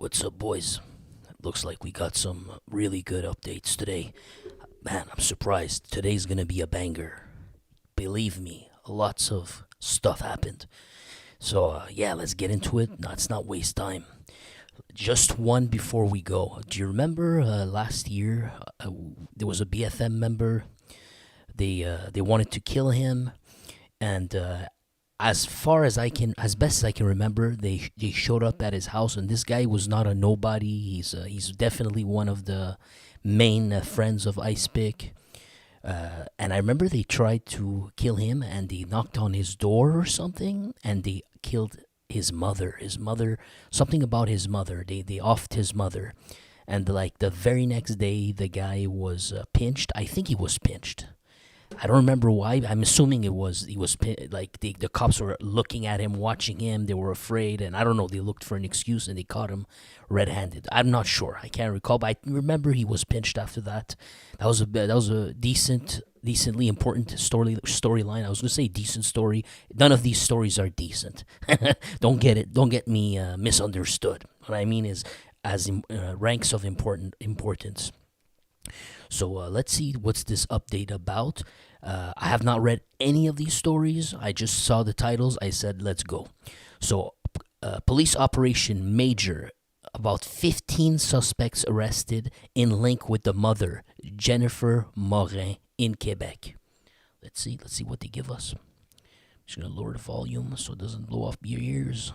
What's up, boys? Looks like we got some really good updates today. Man, I'm surprised. Today's gonna be a banger. Believe me, lots of stuff happened. So, yeah, let's get into it. Let's not waste time. Just one before we go. Do you remember last year there was a BFM member? They wanted to kill him, and as best as I can remember, they showed up at his house, and this guy was not a nobody. He's definitely one of the main friends of Ice Pick. And I remember they tried to kill him, and they knocked on his door or something, and they killed his mother. Something about his mother. They offed his mother, and like the very next day, the guy was pinched. I think he was pinched. I don't remember why. I'm assuming he was like the cops were looking at him, watching him. They were afraid, and I don't know. They looked for an excuse, and they caught him red-handed. I'm not sure. I can't recall, but I remember he was pinched after that. That was a decently important storyline. I was gonna say decent story. None of these stories are decent. Don't get me misunderstood. What I mean is as ranks of importance. So let's see what's this update about. I have not read any of these stories. I just saw the titles. I said, let's go. So, police operation major. About 15 suspects arrested in link with the mother, Jennifer Morin, in Quebec. Let's see what they give us. I'm just going to lower the volume so it doesn't blow off your ears.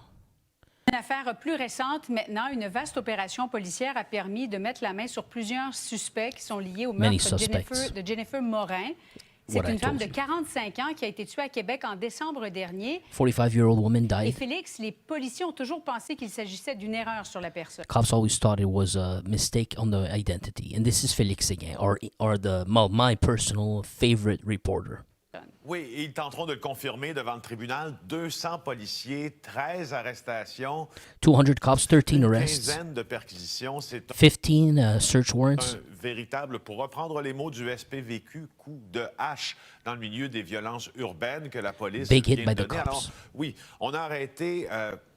Une affaire plus récente, maintenant, une vaste opération policière a permis de mettre la main sur plusieurs suspects qui sont liés au meurtre de Jennifer Morin. C'est une femme de 45 ans qui a été tuée à Québec en décembre dernier. 45-year-old woman died. Et Félix, les policiers ont toujours pensé qu'il s'agissait d'une erreur sur la personne. Cops always thought it was a mistake on the identity. And this is Félix again, or my personal favorite reporter. Oui, et ils tenteront de le confirmer devant le tribunal. 200 policiers, 13 arrestations. 200 cops, 13 arrests. Une quinzaine de perquisitions. C'est 15 search warrants. Un véritable, pour reprendre les mots du SPVQ, coup de hache dans le milieu des violences urbaines que la police Big hit vient by de the donner. cops. Alors, oui, on a arrêté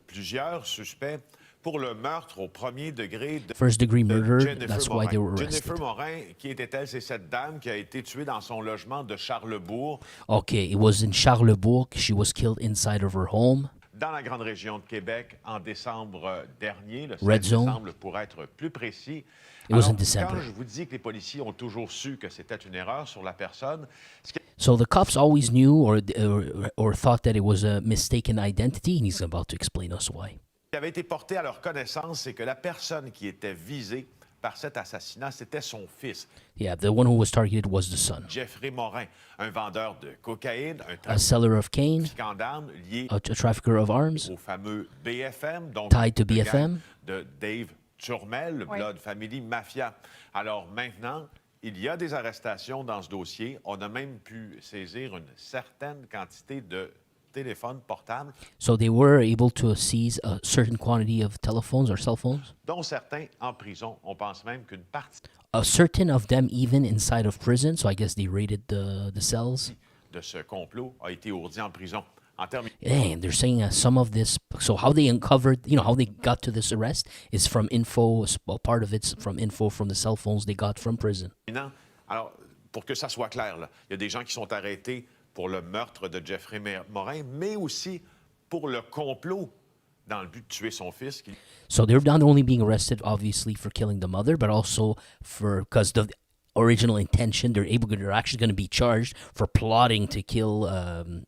plusieurs suspects pour le meurtre au premier degré de First degree murder, Jennifer that's Morin. why they were arrested. Jennifer Morin, qui était-elle? C'est cette dame qui a été tuée dans son logement de Charlebourg. Okay, it was in Charlebourg. She was killed inside of her home. Dans la grande région de Québec en décembre dernier, le 7 Red zone. décembre pour être plus précis. It was Alors, in December. quand je vous dis que les policiers ont toujours su que c'était une erreur sur la personne, ce qui So the cops always knew or thought that it was a mistaken identity, and he's about to explain us why. avait été porté à leur connaissance, c'est que la personne qui était visée par cet assassinat, c'était son fils. Yeah, the one who was targeted was the son. Jeffrey Morin, un vendeur de cocaïne, A seller of cane, trafiquant d'armes lié a trafficker of arms, au fameux BFM, donc tied to le gang BFM. de Dave Turmel, le Blood Family Mafia. Alors maintenant, il y a des arrestations dans ce dossier. On a même pu saisir une certaine quantité de téléphones portables. So they were able to seize a certain quantity of telephones or cell phones. Dont certains en prison. On pense même qu'une partie A certain of them even inside of prison, so I guess they raided the cells. de ce complot a été ourdi en prison. En termes And they're saying some of this, so how they uncovered, how they got to this arrest is from info, well, part of it's from info from the cell phones they got from prison. Alors, pour que ça soit clair, là, il y a des gens qui sont arrêtés pour le meurtre de Jeffrey Morin, mais aussi pour le complot dans le but de tuer son fils. So they're not only being arrested, obviously, for killing the mother, but also because the original intention, they're actually going to be charged for plotting to kill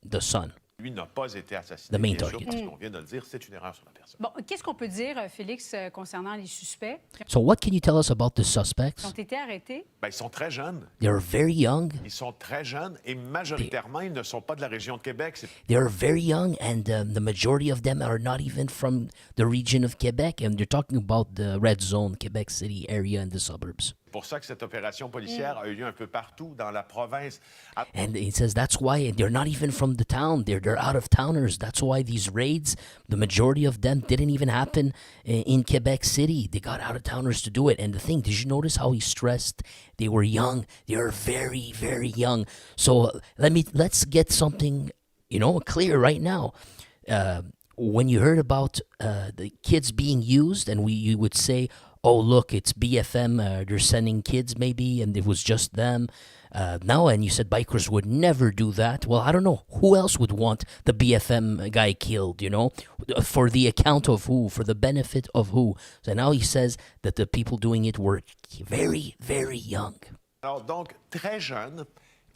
the son. Lui n'a pas été assassiné. The main Bien sûr, target. parce qu'on vient de le dire, c'est une erreur sur la personne. Bon, qu'est-ce qu'on peut dire, Félix, concernant les suspects So what can you tell us about the qui suspects? ont été arrêtés? Ben, ils sont très jeunes. They're very young. Ils sont très jeunes et majoritairement, ils ne sont pas de la région de Québec. They're very young, and the majority of them are not even from the region of Quebec. And you're talking about the red zone, Quebec City area and the suburbs. C'est pour ça que cette opération policière a eu lieu un peu partout dans la province. And it says that's why they're not even from the town. They're out-of-towners. That's why these raids, the majority of them didn't even happen in Quebec City. They got out-of-towners to do it. And the thing, did you notice how he stressed they were young? They are very, very young. So let's get something, clear right now. when you heard about the kids being used, and you would say, "Oh, look, it's BFM. They're sending kids, maybe, and it was just them." Now, and you said bikers would never do that. Well, I don't know who else would want the BFM guy killed. For the account of who, for the benefit of who. So now he says that the people doing it were very, very young. Alors donc très jeune.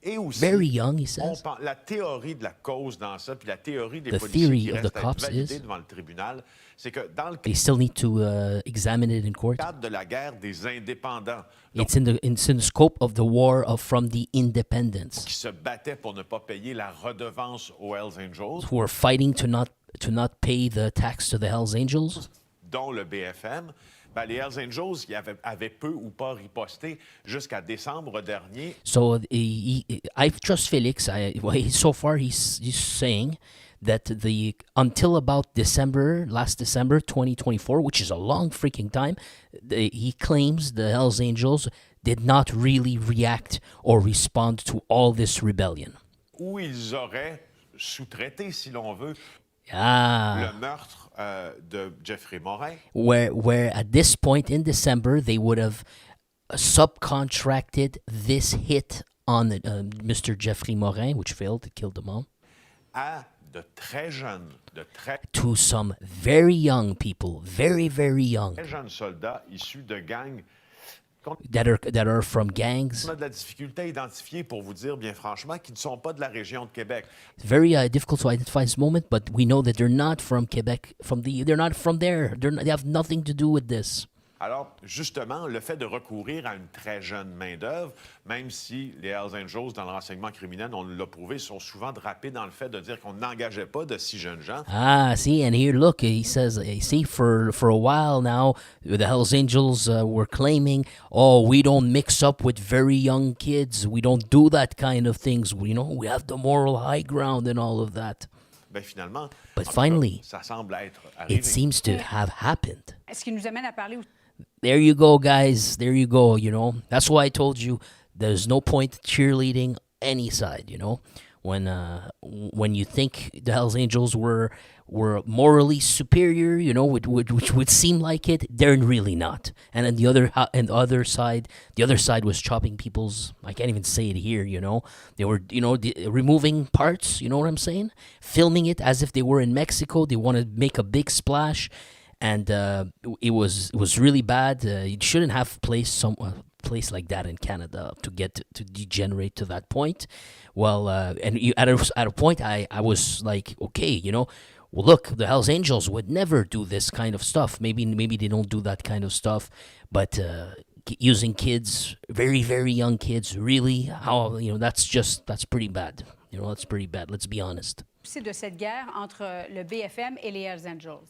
Et aussi, very young, he says. La théorie de la cause dans ça, puis la théorie des policiers qui restent à être validée devant le tribunal, c'est que dans le they still need to examine it in court. cadre de la guerre des indépendants, It's in the scope of the war from the independents qui se battaient pour ne pas payer la redevance aux Hells Angels, who are fighting to not pay the tax to the Hells Angels, dont le BFM. Les Hells Angels avaient peu ou pas riposté jusqu'à décembre dernier. So I trust Felix. So far he's saying that until about last December 2024, which is a long freaking time, he claims the Hells Angels did not really react or respond to all this rebellion. Où ils auraient sous-traité, si l'on veut, le meurtre de Jeffrey Morin. Where at this point in December, they would have subcontracted this hit on Mr. Jeffrey Morin, which failed to kill the mom. À de très jeunes, to some very young people, very, very young. Très jeunes soldats issus de gangs. That are from gangs. On a de la difficulté à identifier, pour vous dire bien franchement, qui ne sont pas de la région de Québec. It's very difficult to identify this moment, but we know that they're not from Quebec. They're not from there. They have nothing to do with this. Alors, justement, le fait de recourir à une très jeune main-d'œuvre, même si les Hells Angels, dans le renseignement criminel, on l'a prouvé, sont souvent drapés dans le fait de dire qu'on n'engageait pas de si jeunes gens. See, and here, look, he says, for a while now, the Hells Angels were claiming, oh, we don't mix up with very young kids. We don't do that kind of things. We have the moral high ground and all of that. Finalement, but finally, ça semble être arrivé. It seems to have happened. Ce qui nous amène à parler. There you go, guys. There you go. That's why I told you there's no point cheerleading any side. When you think the Hells Angels were morally superior, which would seem like it, they're really not. And then the other side was chopping people's. I can't even say it here. They were removing parts. You know what I'm saying? Filming it as if they were in Mexico. They want to make a big splash. And it was really bad. It shouldn't have place like that in Canada to degenerate to that point. Well, at a point I was like, okay, well, look, the Hells Angels would never do this kind of stuff. Maybe they don't do that kind of stuff, but using kids, very, very young kids, really, that's pretty bad. That's pretty bad. Let's be honest. C'est de cette guerre entre le BFM et les Hells Angels.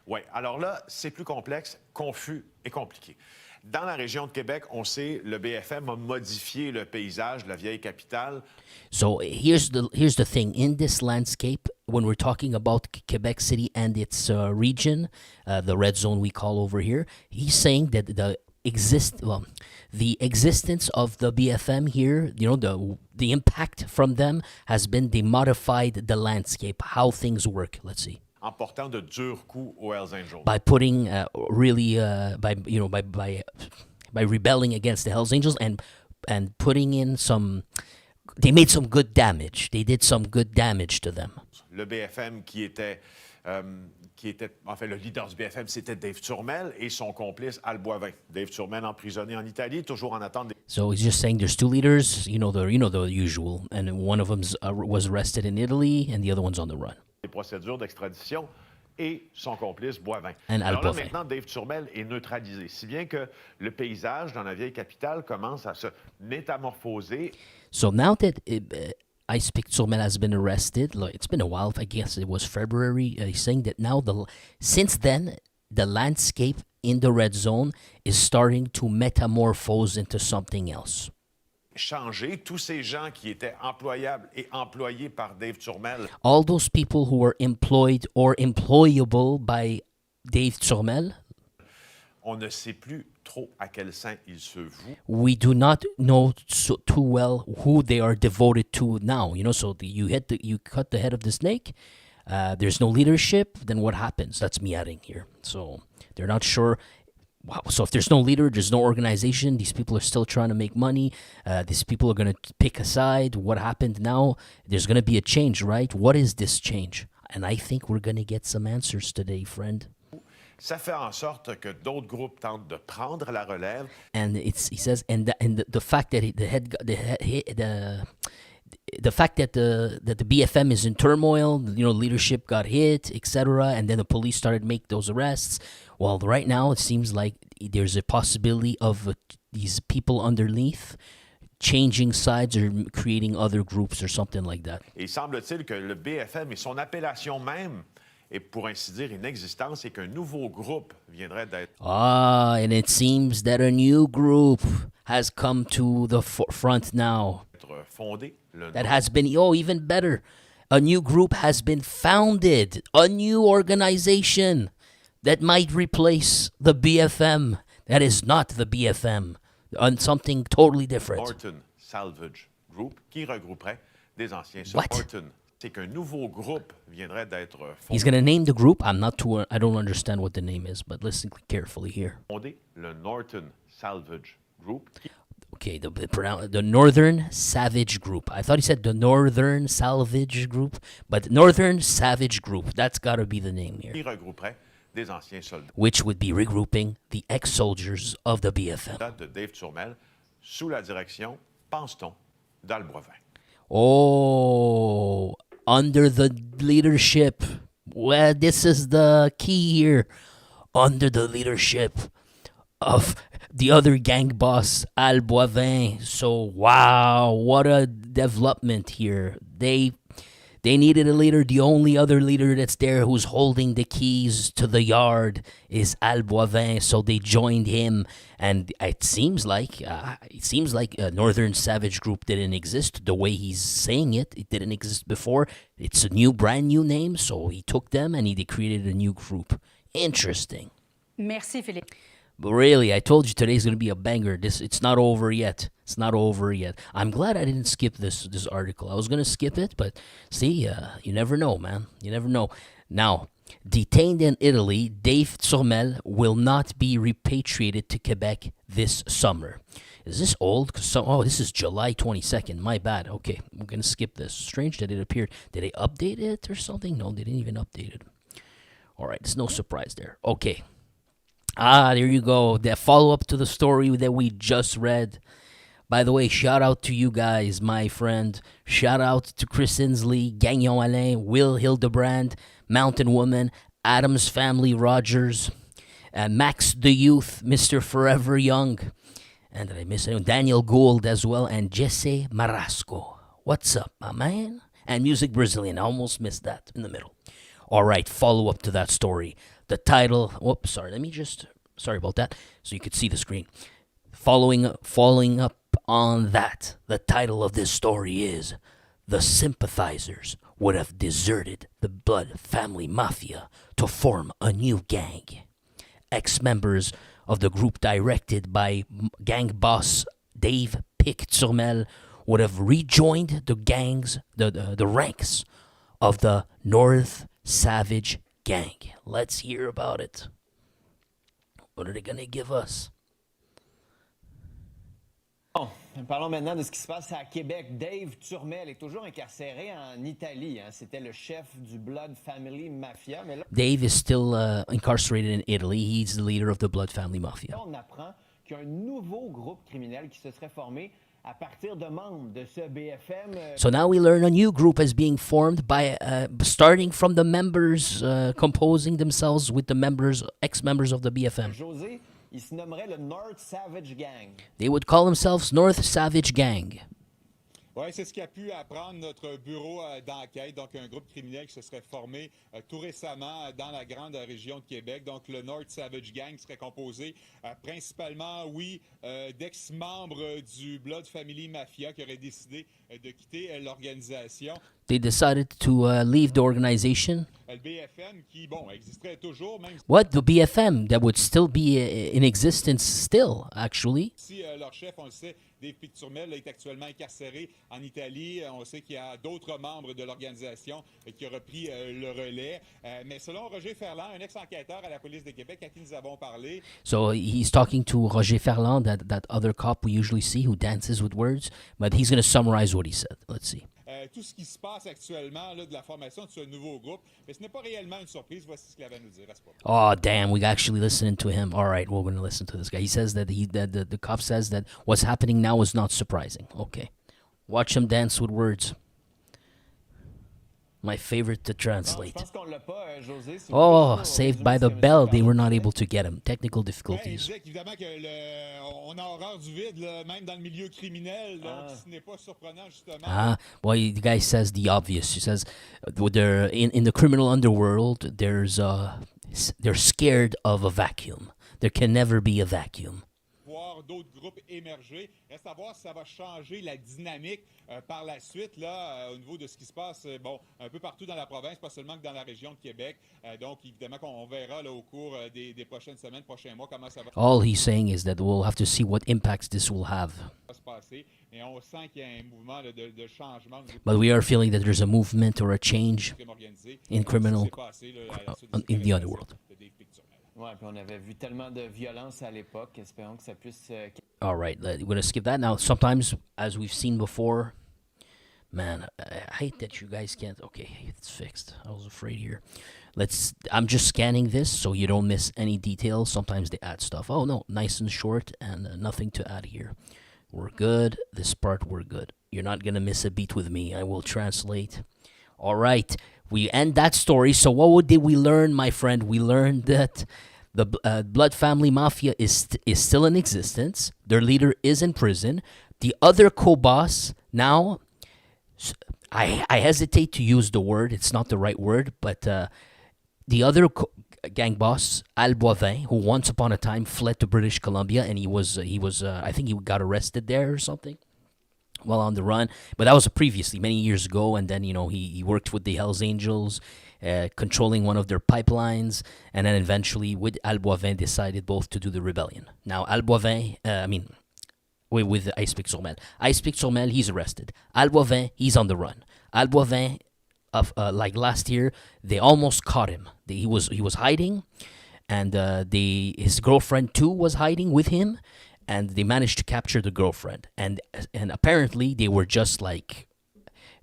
Oui, alors là, c'est plus complexe, confus et compliqué. Dans la région de Québec, on sait, le BFM a modifié le paysage de la vieille capitale. So here's the thing. In this landscape, when we're talking about Quebec City and its region, the red zone we call over here, he's saying that the existence of the BFM here, the impact from them has been they modified the landscape, how things work. Let's see. En portant de durs coups aux Hells Angels. By putting by rebelling against the Hells Angels and putting in they made some good damage. They did some good damage to them. Le BFM qui était le leader du BFM, c'était Dave Turmel et son complice Al Boivin. Dave Turmel emprisonné en Italie, toujours en attente. So he's just saying there's two leaders, the usual, and one of them was arrested in Italy and the other one's on the run. Les procédures d'extradition et son complice Boivin. Alors là, maintenant, Dave Turmel est neutralisé, si bien que le paysage dans la vieille capitale commence à se métamorphoser. So now that Ice Pick Turmel has been arrested, it's been a while, I guess it was February, he's saying that now, since then, the landscape in the red zone is starting to metamorphose into something else. Changer tous ces gens qui étaient employables et employés par Dave Turmel. All those people who were employed or employable by Dave Turmel. On ne sait plus trop à quel saint ils se vouent. We do not know too well who they are devoted to now. So you cut the head of the snake, There's no leadership, then what happens? That's me adding here. So they're not sure. Wow. So if there's no leader, there's no organization, these people are still trying to make money. These people are going to pick a side. What happened now? There's going to be a change, right? What is this change? And I think we're going to get some answers today, friend. Ça fait en sorte que d'autres groupes tentent de prendre la relève. And he says, the fact that the fact that the BFM is in turmoil, leadership got hit, etc., and then the police started make those arrests. Well, right now it seems like there's a possibility of these people underneath changing sides or creating other groups or something like that. Et semble-t-il que le BFM et son appellation même est pour ainsi dire inexistence et qu'un nouveau groupe viendrait d'être. And it seems that a new group has come to the front now. Fondé. That has been, even better. A new group has been founded. A new organization that might replace the BFM. That is not the BFM. On something totally different. Norton Salvage Group, qui regrouperait des anciens What? Norton. C'est qu'un nouveau groupe viendrait d'être fondé. He's going to name the group. I don't understand what the name is, but listen carefully here. Fondé le Norton Salvage Group. Okay, the Northern Savage Group. I thought he said the Northern Salvage Group, but Northern Savage Group. That's got to be the name here. Qui regrouperait des anciens soldats. Which would be regrouping the ex-soldiers of the BFM. De Dave Turmel, sous la direction, pense-t-on, d'Al Boivin. Oh, under the leadership. Well, this is the key here. Under the leadership of the other gang boss, Al Boivin. So, wow, what a development here. They needed a leader. The only other leader that's there who's holding the keys to the yard is Al Boivin. So they joined him, and it seems like a Northern Savage Group didn't exist the way he's saying it. It didn't exist before. It's a brand new name. So he took them and he created a new group. Interesting. Merci, Philippe. But really, I told you today's going to be a banger. It's not over yet. It's not over yet. I'm glad I didn't skip this article. I was going to skip it, but see, you never know, man. You never know. Now, detained in Italy, Dave Turmel will not be repatriated to Quebec this summer. Is this old? This is July 22nd. My bad. Okay, I'm going to skip this. Strange that it appeared. Did they update it or something? No, they didn't even update it. All right, there's no surprise there. Okay. There you go. The follow-up to the story that we just read. By the way, shout out to you guys, my friend. Shout out to Chris Inslee, Gagnon Alain, Will Hildebrand, Mountain Woman, Adams Family Rogers, Max the Youth, Mr. Forever Young. And did I miss anyone? Daniel Gould as well, and Jesse Marasco. What's up, my man? And Music Brazilian. I almost missed that in the middle. All right, follow-up to that story. The title, sorry about that, so you could see the screen. Following up on that, the title of this story is The Sympathizers Would Have Deserted the Blood Family Mafia to form a new gang. Ex-members of the group directed by gang boss Dave Pic Turmel would have rejoined the ranks of the North Savage Gang. Let's hear about it. What are they going to give us? Bon, parlons maintenant de ce qui se passe à Québec. Dave Turmel est toujours incarcéré en Italie. C'était le chef du Blood Family Mafia. Mais là, Dave is still incarcerated in Italy. He's the leader of the Blood Family Mafia. on apprend qu'il y a un nouveau groupe criminel qui se serait formé à partir de membres de ce BFM. So now we learn a new group is being formed by starting from the members composing themselves with the ex-members of the BFM. José, il se nommerait le North Savage Gang. They would call themselves North Savage Gang. Oui, c'est ce qu'a pu apprendre notre bureau d'enquête, donc un groupe criminel qui se serait formé tout récemment dans la grande région de Québec. Donc le North Savage Gang serait composé principalement, d'ex-membres du Blood Family Mafia qui auraient décidé de quitter l'organisation. They decided to leave the organization. Le BFM qui, bon, existerait toujours, même What? The BFM that would still be in existence still, actually. si leur chef, on le sait, Dave Picturmel, est actuellement incarcéré en Italie. On sait qu'il y a d'autres membres de l'organisation qui ont repris le relais. Mais selon Roger Ferland, un ex-enquêteur à la police de Québec à qui nous avons parlé. So he's talking to Roger Ferland, that other cop we usually see who dances with words, but he's going to summarize what he said. Let's see. Tout ce qui se passe actuellement là, de la formation de ce nouveau groupe, mais ce n'est pas réellement une surprise. Voici ce qu'il avait à nous dire à ce propos. Oh, damn, we actually listening to him. All right, we're going to listen to this guy. He says that the cop says that what's happening now is not surprising. Okay. Watch him dance with words. My favorite to translate. Oh, Saved by the Bell. They were not able to get him. Technical difficulties. Évidemment qu'on a horreur du vide, là, même dans le milieu criminel, donc ce n'est pas surprenant justement. Well, the guy says the obvious. He says, in the criminal underworld, they're scared of a vacuum. There can never be a vacuum. Voir d'autres groupes émerger. Reste à voir si ça va changer la dynamique par la suite là, au niveau de ce qui se passe bon, un peu partout dans la province, pas seulement que dans la région de Québec. Donc, évidemment, qu'on verra là, au cours des prochaines semaines, prochains mois, comment ça va All he's saying is that we'll have to see what impacts this will have. se passer. Et on sent qu'il y a un mouvement là, de changement. But we are feeling that there's a movement or a change in criminal, in the underworld. Ouais, puis on avait vu tellement de violence à l'époque, espérons que ça puisse... All right, we're going to skip that. Now, sometimes, as we've seen before, man, I hate that you guys can't... Okay, it's fixed. I was afraid here. I'm just scanning this so you don't miss any details. Sometimes they add stuff. Oh, no, nice and short and nothing to add here. We're good. This part, we're good. You're not going to miss a beat with me. I will translate. All right, we end that story. So what did we learn, my friend? We learned that the Blood Family Mafia is still in existence. Their leader is in prison. The other co-boss now, I hesitate to use the word. It's not the right word, but the other gang boss, Al Boivin, who once upon a time fled to British Columbia, and he was I think he got arrested there or something while on the run. But that was previously, many years ago, and then, he worked with the Hells Angels, controlling one of their pipelines, and then eventually with Al Boivin decided both to do the rebellion. Now, Al Boivin, with Ice Pick Sormel. Ice Pick Sormel, he's arrested. Al Boivin, he's on the run. Al Boivin, like last year, they almost caught him. He was hiding, and his girlfriend too was hiding with him, and they managed to capture the girlfriend. And apparently they were just like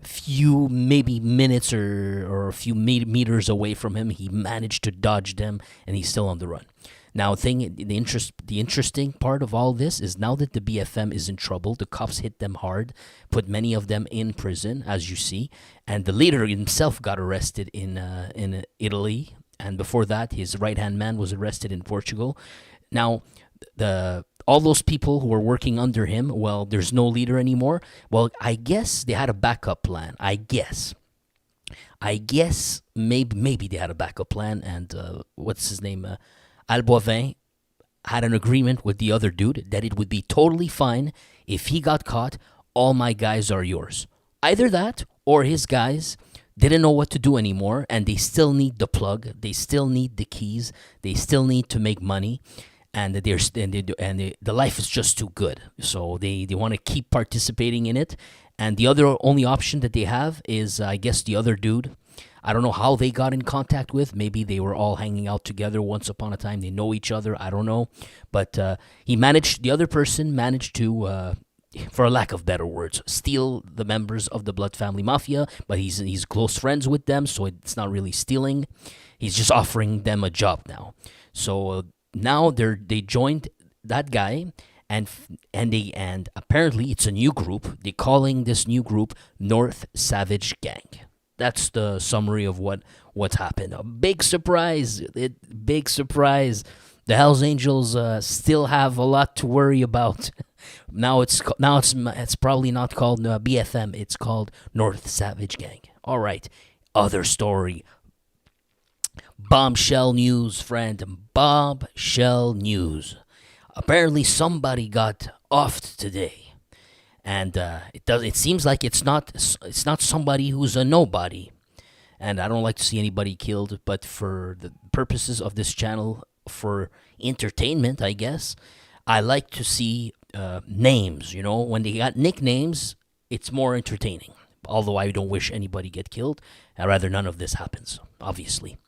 few maybe minutes or a few meters away from him. He managed to dodge them, and he's still on the run. Now, the interesting part of all this is now that the BFM is in trouble, the cops hit them hard, put many of them in prison, as you see, and the leader himself got arrested in Italy, and before that, his right-hand man was arrested in Portugal. Now, all those people who were working under him, well, there's no leader anymore. Well, I guess they had a backup plan. I guess maybe they had a backup plan, and what's his name? Al Boivin had an agreement with the other dude that it would be totally fine if he got caught. All my guys are yours. Either that or his guys didn't know what to do anymore, and they still need the plug. They still need the keys. They still need to make money. And the life is just too good, so they want to keep participating in it. And the only option that they have is, I guess, the other dude. I don't know how they got in contact with. Maybe they were all hanging out together once upon a time. They know each other. I don't know, but the other person managed to, for a lack of better words, steal the members of the Blood Family Mafia. But he's close friends with them, so it's not really stealing. He's just offering them a job now. So. Now they joined that guy, and apparently it's a new group. They're calling this new group North Savage Gang. That's the summary of what's happened. A big surprise. Big surprise. The Hells Angels still have a lot to worry about. Now it's probably not called BFM. It's called North Savage Gang. All right. Other story. Bombshell news, friend. Bombshell news. Apparently somebody got offed today. and it seems like it's not somebody who's a nobody. And I don't like to see anybody killed, but for the purposes of this channel, for entertainment, I guess, I like to see names. You know, when they got nicknames, it's more entertaining. Although I don't wish anybody get killed, I'd rather none of this happens, obviously.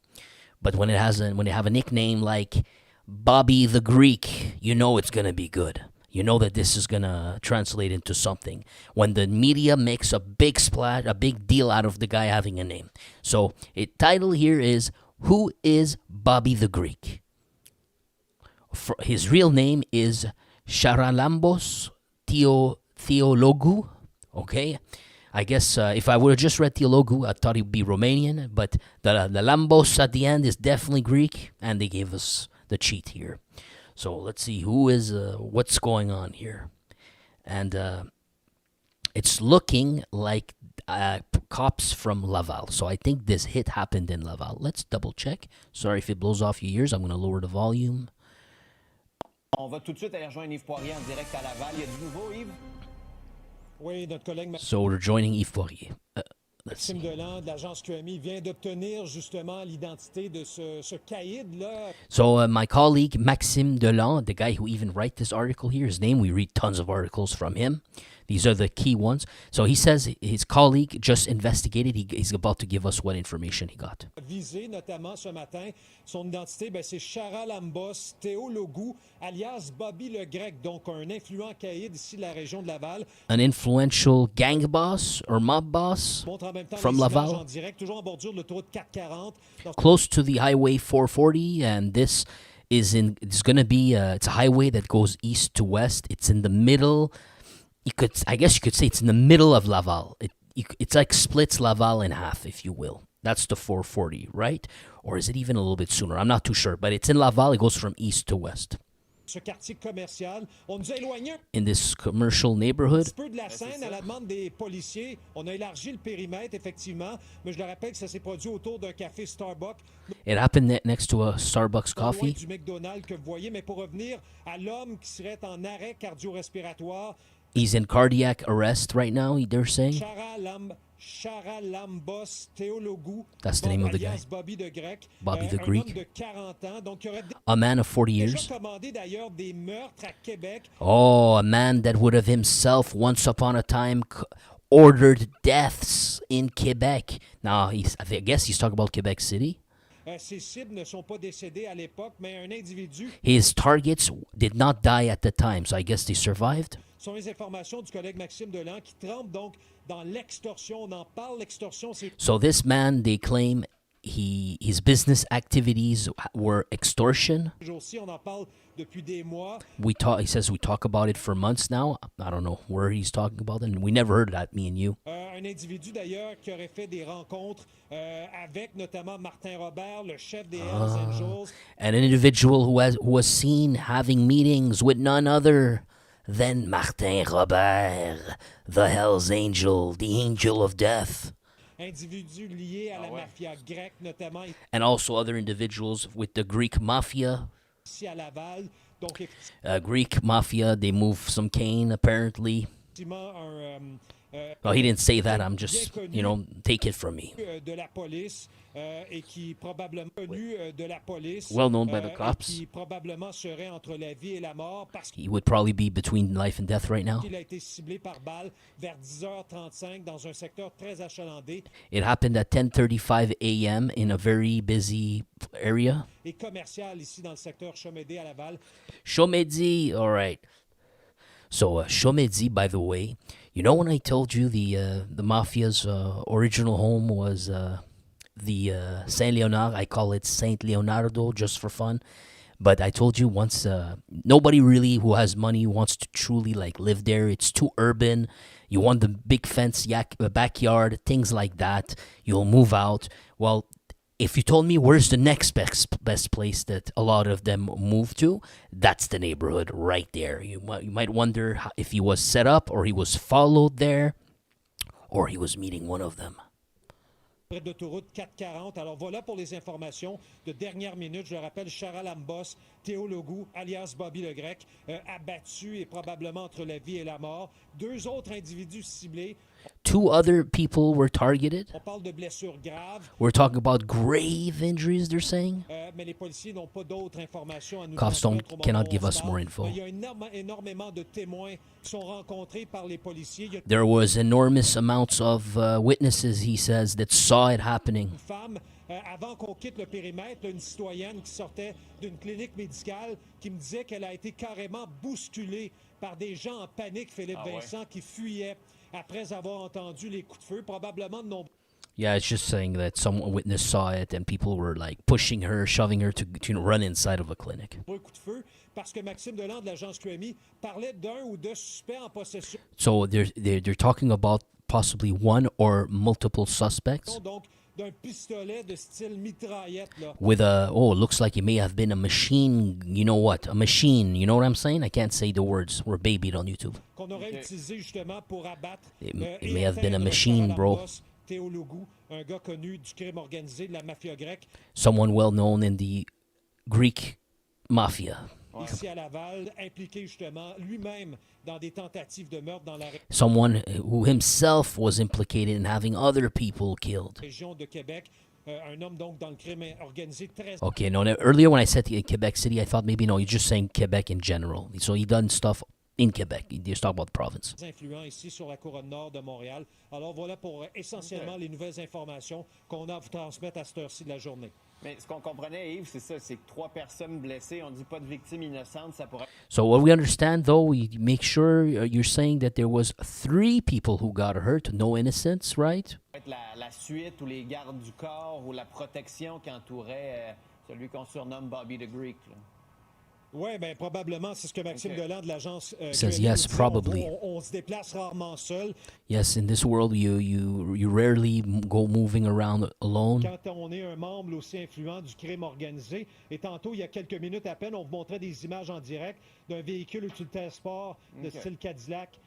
But when they have a nickname like Bobby the Greek, you know it's gonna be good. You know that this is gonna translate into something. When the media makes a big splash, a big deal out of the guy having a name. So, title here is Who is Bobby the Greek? His real name is Charalambos Theologou. Okay, I guess if I would have just read Theologou, I thought he'd be Romanian, but the Lambos at the end is definitely Greek, and they gave us the cheat here. So let's see what's going on here. And it's looking like cops from Laval. So I think this hit happened in Laval. Let's double check. Sorry if it blows off your ears. I'm going to lower the volume. On va tout de suite aller rejoindre Yves Poirier en direct à Laval. Il y a du nouveau, Yves? Oui, notre collègue So we're joining Yves Poirier. Maxime Delan de l'agence QMI vient d'obtenir justement l'identité de ce caïd-là. So my colleague Maxime Delan, the guy who even wrote this article here, his name, we read tons of articles from him. These are the key ones. So he says his colleague just investigated. He's about to give us what information he got. Visé notamment ce matin, son identité, c'est Charalambos Theologou, alias Bobby le Grec, donc un influent caïd ici de la région de Laval. An influential gang boss or mob boss from Laval. En direct, toujours en bordure de l'autoroute 440. Close to the highway 440, and this it's going to be it's a highway that goes east to west. It's in the middle. I guess you could say it's in the middle of Laval. It's like splits Laval in half, if you will. That's the 440, right? Or is it even a little bit sooner? I'm not too sure, but it's in Laval. It goes from east to west. Ce quartier commercial, on nous a éloigné in this commercial neighborhood. Un peu de la scène à la demande des policiers. On a élargi le périmètre, effectivement, mais je le rappelle que ça s'est produit autour d'un café Starbucks. It happened next to a Starbucks coffee. Du McDonald's que vous voyez, mais pour revenir à l'homme qui serait en arrêt cardio-respiratoire. He's in cardiac arrest right now, they're saying. Charalambos Theologou. That's the name of the guy. Bobby the Greek. Bobby the Greek. Un homme de 40 ans, donc a man of 40 years. Commandé d'ailleurs des meurtres à Québec. Oh, a man that would have himself once upon a time ordered deaths in Quebec. Now, I guess he's talking about Quebec City. Ses cibles ne sont pas décédées à l'époque, mais un individu. His targets did not die at the time, so I guess they survived. Ce sont les informations du collègue Maxime Delan qui trempe donc dans l'extorsion. On en parle, l'extorsion, c'est... So this man, they claim his business activities were extortion. Aussi, on en parle depuis des mois. He says we talk about it for months now. I don't know where he's talking about it, and we never heard that, me and you. Un individu d'ailleurs qui aurait fait des rencontres avec notamment Martin Robert, le chef des Hells Angels. An individual who was seen having meetings with none other than Martin Robert, the Hells Angel, the angel of death. Individus liés à la mafia grecque notamment. And also other individuals with the Greek mafia. Ici à Laval. Donc, Greek mafia, they move some cane apparently. No, he didn't say that. I'm just, take it from me. De la police, et qui probablement connu de la police. Well known by the cops. Qui probablement serait entre la vie et la mort parce he would probably be between life and death right now. Il a été ciblé par balle vers 10h35 dans un secteur très achalandé. It happened at 10:35 a.m. in a very busy area. Et commercial ici dans le secteur Chomedey à Laval. Chomedey, all right. So Chomedey, by the way, you know when I told you the mafia's original home was the Saint Leonard, I call it Saint Leonardo just for fun. But I told you once, nobody really who has money wants to truly live there. It's too urban. You want the big fence backyard, things like that. You'll move out. Well, if you told me where's the next best place that a lot of them move to, that's the neighborhood right there. You might wonder if he was set up or he was followed there or he was meeting one of them. près d'autoroute 440. Alors voilà pour les informations de dernière minute. Je le rappelle, Chara Lambos, Théo Logou, alias Bobby le Grec, abattu et probablement entre la vie et la mort. 2 autres individus ciblés. 2 other people were targeted. On parle de blessures graves. We're talking about grave injuries, they're saying. Mais les policiers n'ont pas d'autres informations à nous Cops cannot give us more info. Il y a énormément de témoins qui sont rencontrés par les policiers. There was enormous amounts of witnesses, he says, that saw it happening. Une femme, avant qu'on quitte le périmètre, une citoyenne qui sortait d'une clinique médicale qui me disait qu'elle a été carrément bousculée par des gens en panique, Philippe Vincent, qui fuyaient après avoir entendu les coups de feu, probablement de nombreux. Yeah, it's just saying that some witness saw it and people were like pushing her, shoving her to run inside of a clinic. Coup de feu parce que Maxime Deland de l'agence QMI parlait d'un ou deux suspects en possession. So they're talking about possibly one or multiple suspects. Donc d'un pistolet de style mitraillette là. With looks like it may have been a machine, you know what? A machine, you know what I'm saying? I can't say the words. We're babied on YouTube. Qu'on aurait utilisé justement pour abattre. It may have been a machine, bro. Théo Logou, un gars connu du crime organisé, de la mafia grecque. Someone well known in the Greek mafia. Ici à Laval, impliqué justement lui-même dans des tentatives de meurtre dans la Someone who himself was implicated in having other people killed. région de Québec. Un homme donc dans le crime organisé très. Okay, no, earlier when I said Quebec City, I thought maybe no, you're just saying Quebec in general. So he done stuff in Quebec. You're talking about the province. Influent ici sur la couronne nord de Montréal. Alors voilà pour essentiellement les nouvelles informations qu'on a à vous transmettre à cette heure-ci de la journée. Mais ce qu'on comprenait, Yves, c'est ça, c'est que 3 personnes blessées. On dit pas de victimes innocentes, ça pourrait. So what we understand, though, we make sure you're saying that there was 3 people who got hurt, no innocents, right? La suite ou les gardes du corps ou la protection qui entourait celui qu'on surnomme Bobby the Greek. Là. Oui, bien, probablement, c'est ce que Maxime Deland de l'agence says yes, probably. On se déplace rarement seul. Yes, in this world, you rarely go moving around alone. Quand on est un membre aussi influent du crime organisé, et tantôt, il y a quelques minutes à peine, on vous montrait des images en direct d'un véhicule utilitaire sport de style Cadillac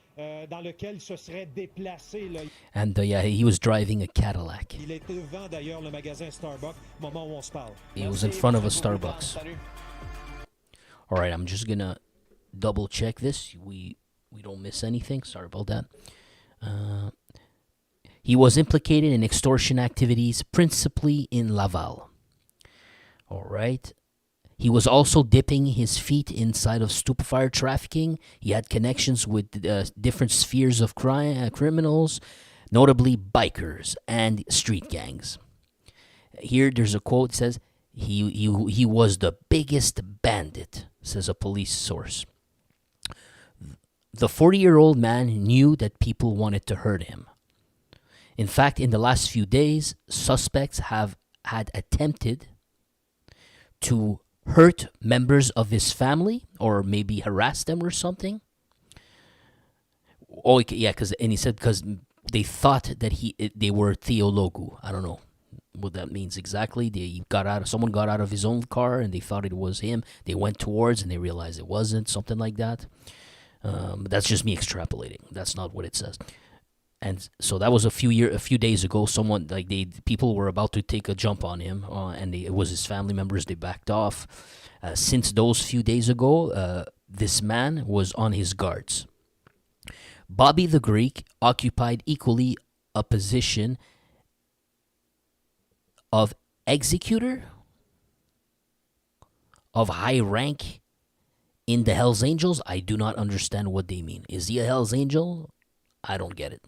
dans lequel il se serait déplacé. Là. And yeah, he was driving a Cadillac. Il était devant d'ailleurs le magasin Starbucks au moment où on se parle. He was in front of a Starbucks. Salut. All right, I'm just gonna double check this. We don't miss anything. Sorry about that. He was implicated in extortion activities, principally in Laval. All right. He was also dipping his feet inside of stupefier trafficking. He had connections with different spheres of criminals, notably bikers and street gangs. Here, there's a quote that says, He was the biggest bandit, says a police source. The 40-year-old man knew that people wanted to hurt him. In fact, in the last few days, suspects had attempted to hurt members of his family or maybe harass them or something. Oh, yeah, and he said because they thought that they were Theo Logou. I don't know what that means exactly. Someone got out of his own car and they thought it was him. They went towards and they realized it wasn't, something like that. That's just me extrapolating. That's not what it says. And so that was a few days ago. Someone people were about to take a jump on him, and it was his family members. They backed off. Since those few days ago, this man was on his guards. Bobby the Greek occupied equally a position of executor, of high rank in the Hells Angels. I do not understand what they mean. Is he a Hells Angel? I don't get it.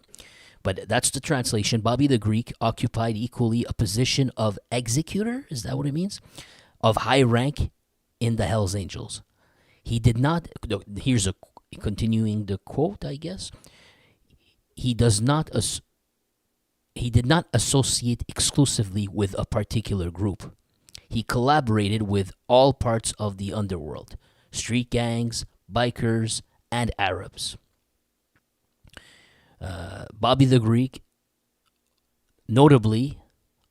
But that's the translation. Bobby the Greek occupied equally a position of executor. Is that what it means? Of high rank in the Hells Angels. He did not, here's continuing the quote, I guess. He did not associate exclusively with a particular group. He collaborated with all parts of the underworld, street gangs, bikers, and Arabs. Bobby the Greek, notably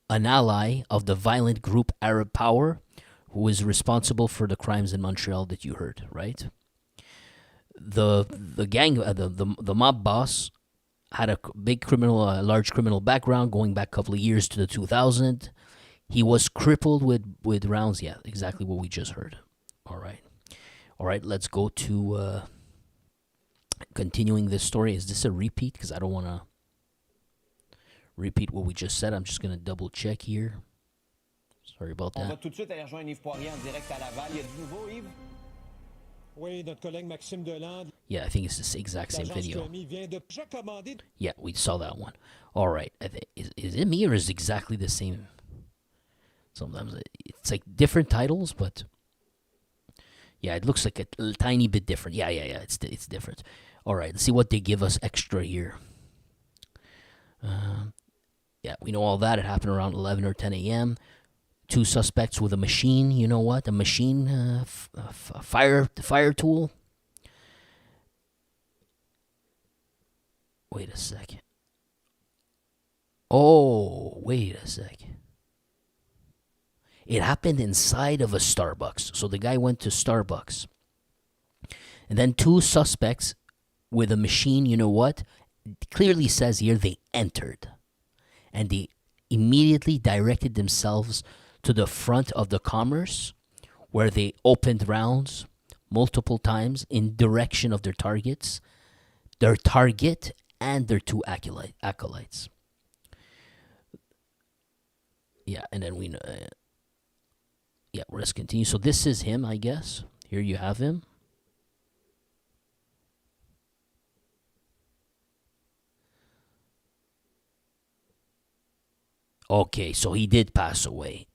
an ally of the violent group Arab Power, who is responsible for the crimes in Montreal that you heard, right? The gang, the mob boss had a large criminal background going back a couple of years to the 2000. He was crippled with rounds. Yeah, exactly what we just heard. All right. Let's go to continuing this story. Is this a repeat? Because I don't want to repeat what we just said. I'm just going to double check here. Sorry about that. On va tout de suite aller rejoindre Yves Poirier en direct à Laval. Il y a du nouveau, Yves? Oui, notre collègue Maxime Deland. Yeah, I think it's the exact same video. Yeah, we saw that one. All right. Is it me or is it exactly the same? Sometimes it's like different titles, but yeah, it looks like a tiny bit different. Yeah. It's different. All right, let's see what they give us extra here. Yeah, we know all that. It happened around 11 or 10 a.m. 2 suspects with a machine. You know what? A machine, fire tool. Wait a second. Oh, wait a second. It happened inside of a Starbucks. So the guy went to Starbucks. And then 2 suspects with a machine, you know what? It clearly says here they entered. And they immediately directed themselves to the front of the Commerce, where they opened rounds multiple times in direction of their target and their 2 acolytes. Yeah, and then we know. Yeah, let's continue. So this is him, I guess. Here you have him. Okay, so he did pass away.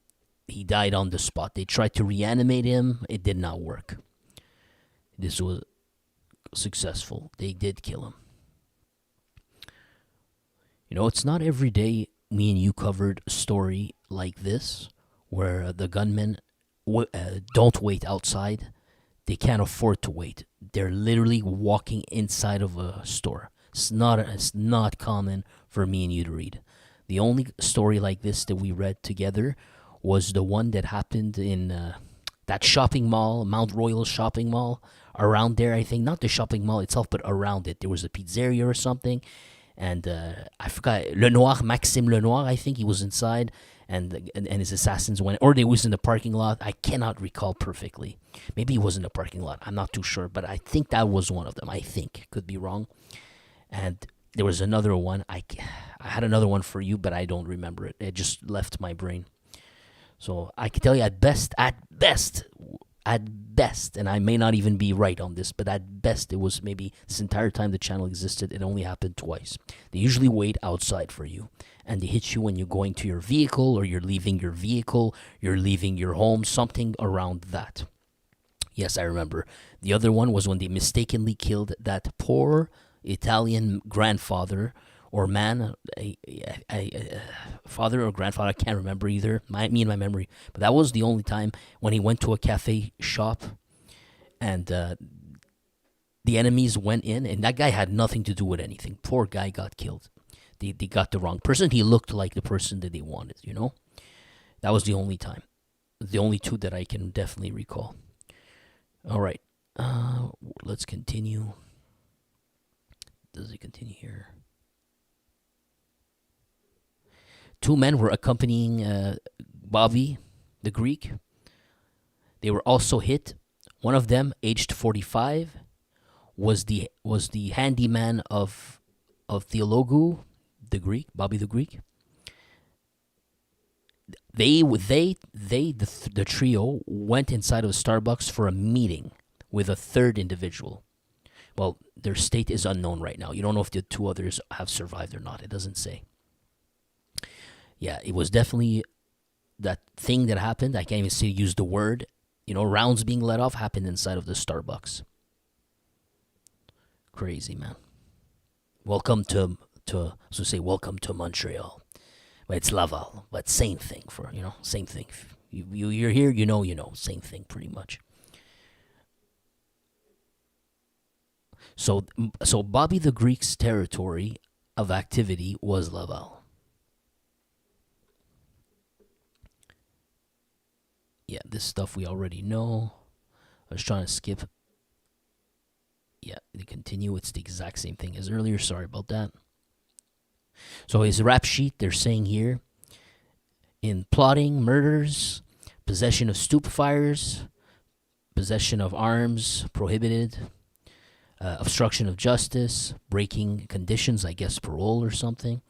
He died on the spot. They tried to reanimate him. It did not work. This was successful. They did kill him. You know, it's not every day me and you covered a story like this, where the gunmen don't wait outside. They can't afford to wait. They're literally walking inside of a store. It's not common for me and you to read. The only story like this that we read together was the one that happened in that shopping mall, Mount Royal shopping mall, around there, I think. Not the shopping mall itself, but around it. There was a pizzeria or something. And I forgot, Maxime Lenoir, I think he was inside. And his assassins went, or they was in the parking lot. I cannot recall perfectly. Maybe he was in the parking lot. I'm not too sure. But I think that was one of them. I think. Could be wrong. And there was another one. I had another one for you, but I don't remember it. It just left my brain. So I can tell you at best, and I may not even be right on this, but at best it was maybe this entire time the channel existed, it only happened twice. They usually wait outside for you, and they hit you when you're going to your vehicle, or you're leaving your vehicle, you're leaving your home, something around that. Yes, I remember. The other one was when they mistakenly killed that poor Italian grandfather or man, father or grandfather, I can't remember either, me and my memory. But that was the only time when he went to a cafe shop and the enemies went in, and that guy had nothing to do with anything. Poor guy got killed. They got the wrong person. He looked like the person that they wanted, you know? That was the only time. The only 2 that I can definitely recall. All right. Let's continue. Does it continue here? 2 men were accompanying Bobby, the Greek. They were also hit. One of them, aged 45, was the handyman of Theologu, the Greek, Bobby the Greek. The trio went inside of a Starbucks for a meeting with a 3rd individual. Well, their state is unknown right now. You don't know if the 2 others have survived or not. It doesn't say. Yeah, it was definitely that thing that happened. I can't even use the word. You know, rounds being let off happened inside of the Starbucks. Crazy, man. Welcome to welcome to Montreal. But it's Laval. But same thing same thing. You're here, you know, same thing pretty much. So Bobby the Greek's territory of activity was Laval. Yeah, this stuff we already know. I was trying to skip. Yeah, to continue, it's the exact same thing as earlier. Sorry about that. So his rap sheet, they're saying here, in plotting, murders, possession of stupefyers, possession of arms prohibited, obstruction of justice, breaking conditions, I guess parole or something,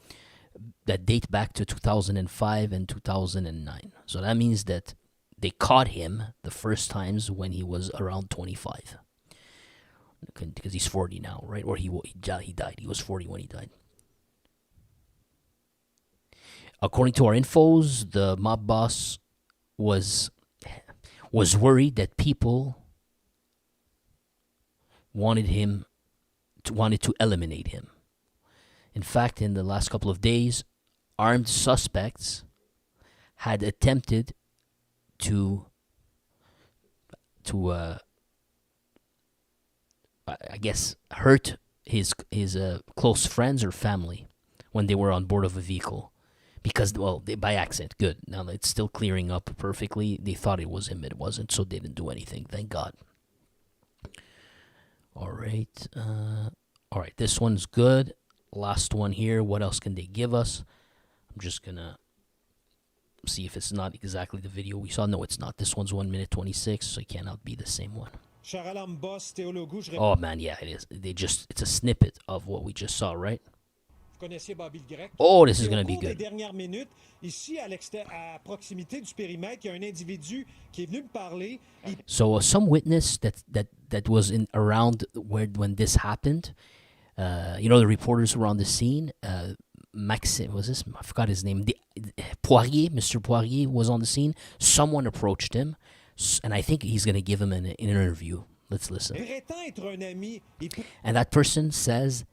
that date back to 2005 and 2009. So that means that they caught him the first times when he was around 25. Because he's 40 now, right? Or he died. He was 40 when he died. According to our infos, the mob boss was worried that people wanted to eliminate him. In fact, in the last couple of days, armed suspects had attempted to I guess hurt his close friends or family when they were on board of a vehicle, because by accident. Good. Now it's still clearing up perfectly. They thought it was him, it wasn't, so they didn't do anything. Thank God. All right. This one's good. Last one here. What else can they give us? I'm just gonna see if it's not exactly the video we saw. No, it's not. This one's 1 minute 26, so it cannot be the same one. Oh man, yeah, it is. It's a snippet of what we just saw, right? Oh, this is going to be good. So some witness that was around when this happened, the reporters were on the scene. Maxime, I forgot his name. Mr. Poirier was on the scene. Someone approached him, and I think he's going to give him an interview. Let's listen. And that person says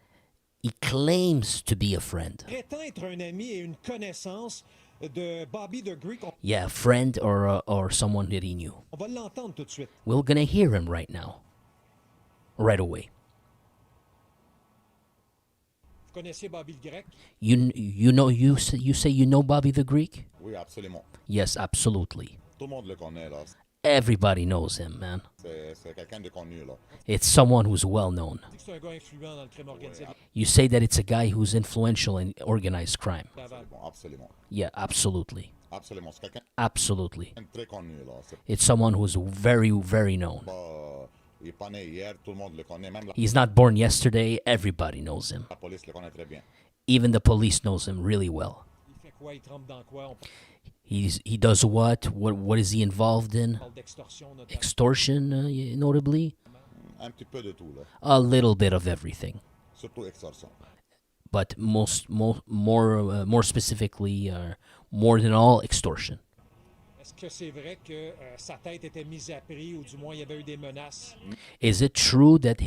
he claims to be a friend. Yeah, a friend or someone that he knew. We're going to hear him right now. Right away. You say you know Bobby the Greek? Oui, absolument. Yes, absolutely. Tout le monde le connaît, là. Everybody knows him, man. C'est quelqu'un de connu, là. It's someone who's well known. You say that it's a guy who's influential in organized crime. Absolument. Yeah, absolutely. Absolument. C'est quelqu'un Absolutely. très connu, là. It's someone who's very, very known. Il est pas né hier, tout le monde le connaît. Même He's not born yesterday. Everybody knows him. la police le connaît très bien. Even the police knows him really well. He does what? What is he involved in? Extortion, notably. Un petit peu de tout, là. A little bit of everything. Surtout extorsion. But more specifically, more than all, extortion. Is it true that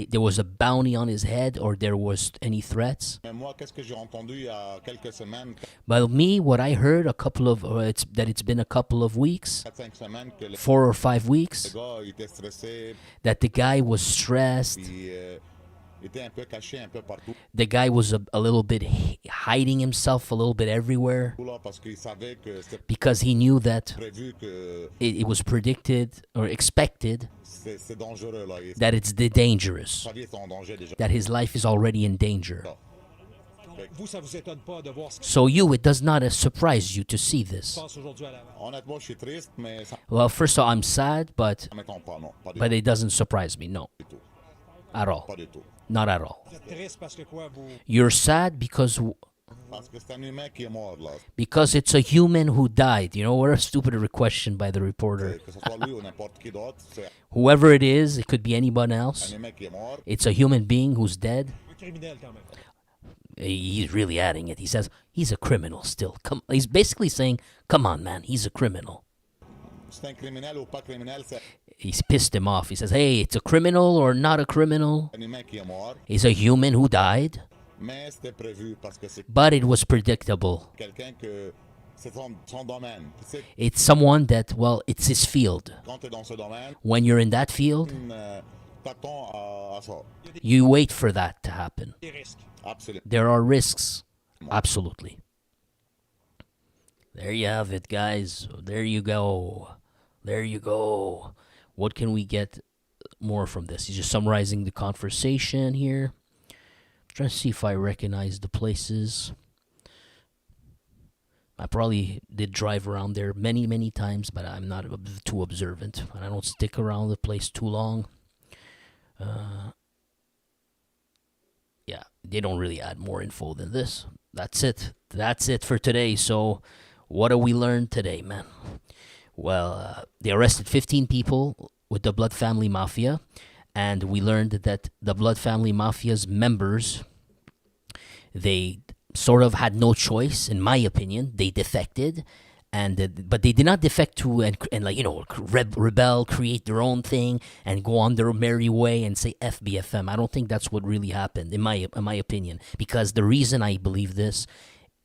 there was a bounty on his head, or there was any threats? Mais moi, qu'est-ce que j'ai entendu il y a quelques semaines, Well, me, what I heard it's been a couple of weeks, 4-5 semaines, que le 4 or 5 weeks, gars il était stressé, that the guy was stressed. puis il était un peu caché un peu partout, The guy was a little bit hiding himself a little bit everywhere, là, parce qu'il savait que c'était because he knew that prévu que it was predicted or expected c'est dangereux, là. that it's dangerous, Sa vie est en danger déjà. that his life is already in danger. Fait que, So it does not surprise you to see this. honnêtement, je suis triste, mais ça Well, first of all, I'm sad, but ne m'étonne pas, non. Pas du it doesn't surprise me, no, tout. at all, Pas du tout. not at all. You're sad because Parce que c'est un humain qui est mort, là. it's a human who died. You know, what a stupid question by the reporter. Que ce soit lui ou n'importe qui d'autre, c'est Whoever it is, it could be anyone un else. humain qui est mort. It's a human being who's dead. He's really adding it. He says he's a criminal still. He's basically saying, "Come on, man, he's a criminal." C'est un criminel ou pas criminel, c'est He's pissed him off. He says, "Hey, it's a criminal or not a criminal. un humain qui est mort, He's a human who died, mais c'était prévu parce que c'est but it was predictable. quelqu'un que c'est son domaine. Tu sais, It's someone that, well, it's his field. quand tu es dans ce domaine, When you're in that field, t'attends à ça. you wait for that to happen. Absolument. There are risks. Absolutely. There you have it, guys. There you go. There you go. What can we get more from this? He's just summarizing the conversation here. Trying to see if I recognize the places. I probably did drive around there many, many times, but I'm not too observant. And I don't stick around the place too long. Yeah, they don't really add more info than this. That's it. That's it for today. So, what have we learned today, man? Well, they arrested 15 people with the Blood Family Mafia, and we learned that the Blood Family Mafia's members, they sort of had no choice, in my opinion. They defected, but they did not defect to and like, you know, rebel, create their own thing, and go on their merry way and say F BFM. I don't think that's what really happened, in my opinion. Because the reason I believe this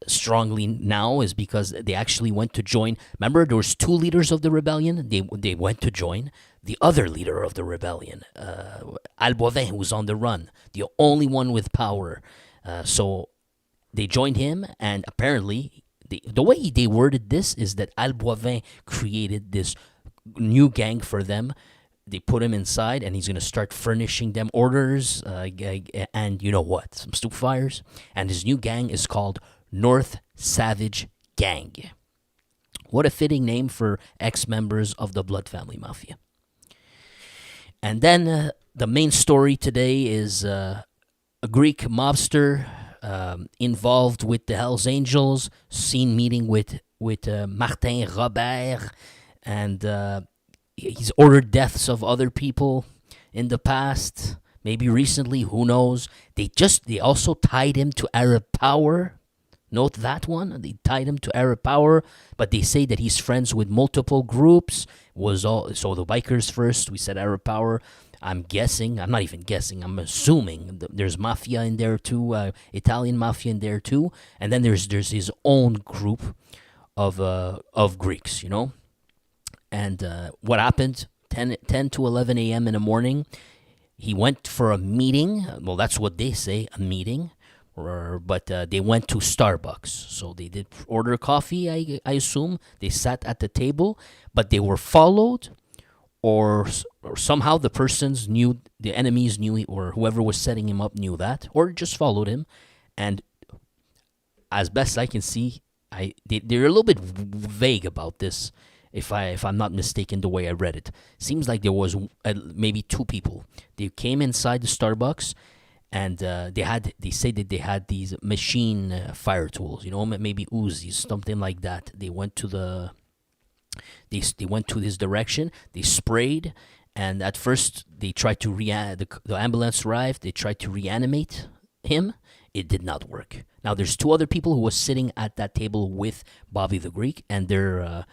strongly now is because they actually went to join. Remember, there was 2 leaders of the rebellion. They went to join the other leader of the rebellion, Al Boivin, who was on the run, the only one with power. So they joined him, and apparently the way they worded this is that Al Boivin created this new gang for them. They put him inside, and he's going to start furnishing them orders, and you know what? Some stoop fires. And his new gang is called North Savage Gang. What a fitting name for ex-members of the Blood Family Mafia. And then the main story today is a Greek mobster involved with the Hells Angels, seen meeting with Martin Robert, and he's ordered deaths of other people in the past, maybe recently, who knows. They also tied him to Arab Power. Note that one. They tied him to Arab Power, but they say that he's friends with multiple groups. So the bikers first, we said Arab Power. I'm guessing, I'm not even guessing, I'm assuming there's mafia in there too, Italian mafia in there too, and then there's his own group of Greeks, you know. And what happened? 10 to 11 a.m. in the morning, he went for a meeting. Well, that's what they say, a meeting. But they went to Starbucks. So they did order coffee, I assume. They sat at the table, but they were followed, or somehow the persons knew, the enemies knew, or whoever was setting him up knew that, or just followed him. And as best I can see, they're a little bit vague about this. If I'm not mistaken, the way I read it, seems like there was maybe 2 people. They came inside the Starbucks, and they say that they had these machine fire tools, you know, maybe Uzis, something like that. They went to they went to this direction. They sprayed, and at first they tried to the ambulance arrived. They tried to reanimate him. It did not work. Now there's 2 other people who was sitting at that table with Bobby the Greek, and their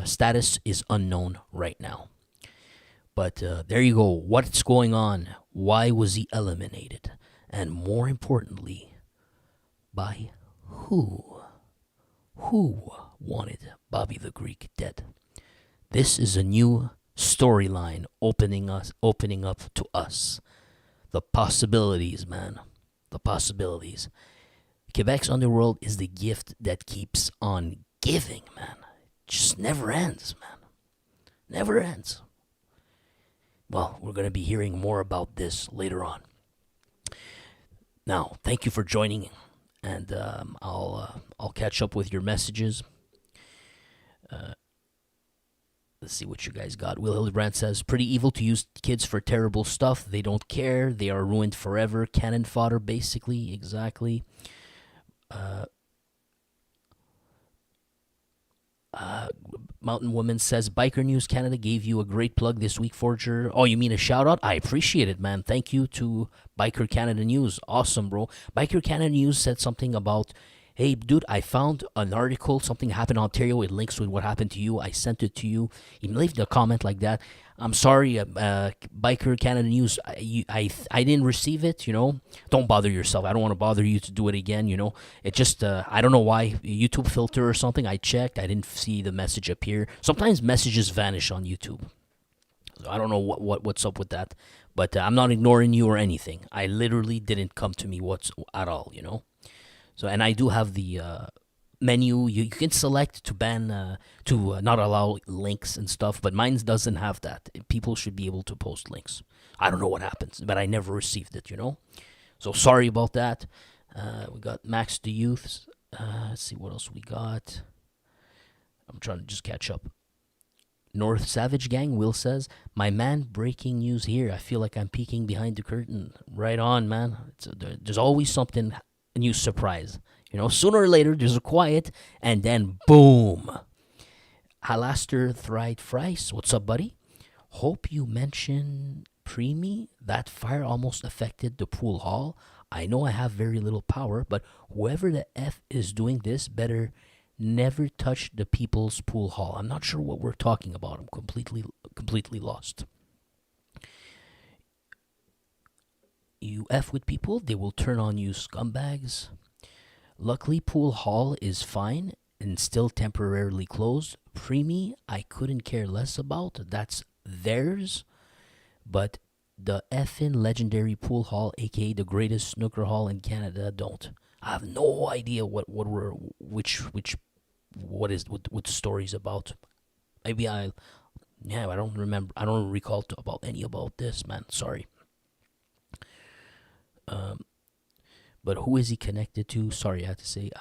status is unknown right now. But there you go. What's going on? Why was he eliminated? And more importantly, by who? Who wanted Bobby the Greek dead? This is a new storyline opening up to us. The possibilities, man. The possibilities. Quebec's underworld is the gift that keeps on giving, man. Just never ends, man. Never ends. Well, we're going to be hearing more about this later on. Now, thank you for joining, and I'll catch up with your messages. Let's see what you guys got. Will Hildebrand says, pretty evil to use kids for terrible stuff. They don't care. They are ruined forever. Cannon fodder, basically. Exactly. Mountain Woman says, Biker News Canada gave you a great plug this week, Forger. Oh, you mean a shout out? I appreciate it, man. Thank you to Biker Canada News. Awesome, bro. Biker Canada News said something about, hey, dude, I found an article. Something happened in Ontario. It links with what happened to you. I sent it to you. He left a comment like that. I'm sorry, Biker Canada News. I didn't receive it, you know. Don't bother yourself. I don't want to bother you to do it again, you know. It just, I don't know why. YouTube filter or something. I checked. I didn't see the message appear. Sometimes messages vanish on YouTube. So I don't know what's up with that. But I'm not ignoring you or anything. I literally didn't come to me at all, you know. So, and I do have the menu. You can select to ban, to not allow links and stuff, but mine doesn't have that. People should be able to post links. I don't know what happens, but I never received it, you know. So sorry about that. We got Max the Youths. Let's see what else we got. I'm trying to just catch up. North Savage Gang, Will says, my man, breaking news here. I feel like I'm peeking behind the curtain. Right on, man. There's always something, a new surprise. Sooner or later, there's a quiet, and then boom. Halaster Thried Frice, what's up, buddy? Hope you mentioned Preemie. That fire almost affected the pool hall. I know I have very little power, but whoever the F is doing this better never touch the people's pool hall. I'm not sure what we're talking about. I'm completely lost. You F with people, they will turn on you, scumbags. Luckily, pool hall is fine and still temporarily closed. Preemie, I couldn't care less about. That's theirs. But the effing legendary pool hall, aka the greatest snooker hall in Canada, don't. I have no idea what the story's about. Maybe I don't remember. I don't recall about any about this, man. Sorry. But who is he connected to? Sorry, I had to say.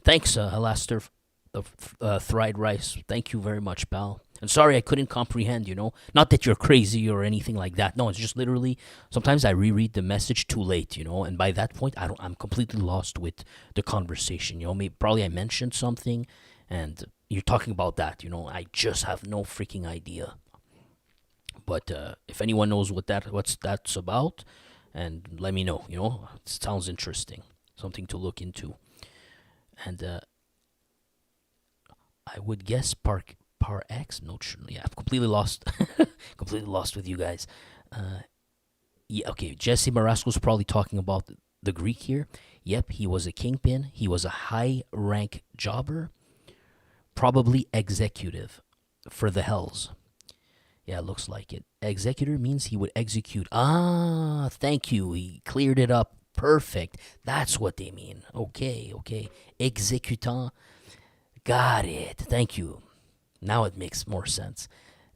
Thanks, Alastair, Thried Rice. Thank you very much, pal. And sorry I couldn't comprehend, Not that you're crazy or anything like that. No, it's just literally, sometimes I reread the message too late, And by that point, I'm completely lost with the conversation, Probably I mentioned something, and you're talking about that, I just have no freaking idea. But if anyone knows what's that's about, and let me know, It sounds interesting. Something to look into. And I would guess Par X? No, yeah, I'm completely lost. Completely lost with you guys. Yeah, okay, Jesse Marasco's probably talking about the Greek here. Yep, he was a kingpin. He was a high-rank jobber. Probably executive for the Hells. Yeah, it looks like it. Executor means he would execute. Ah, thank you. He cleared it up. Perfect. That's what they mean. Okay. Executant. Got it. Thank you. Now it makes more sense.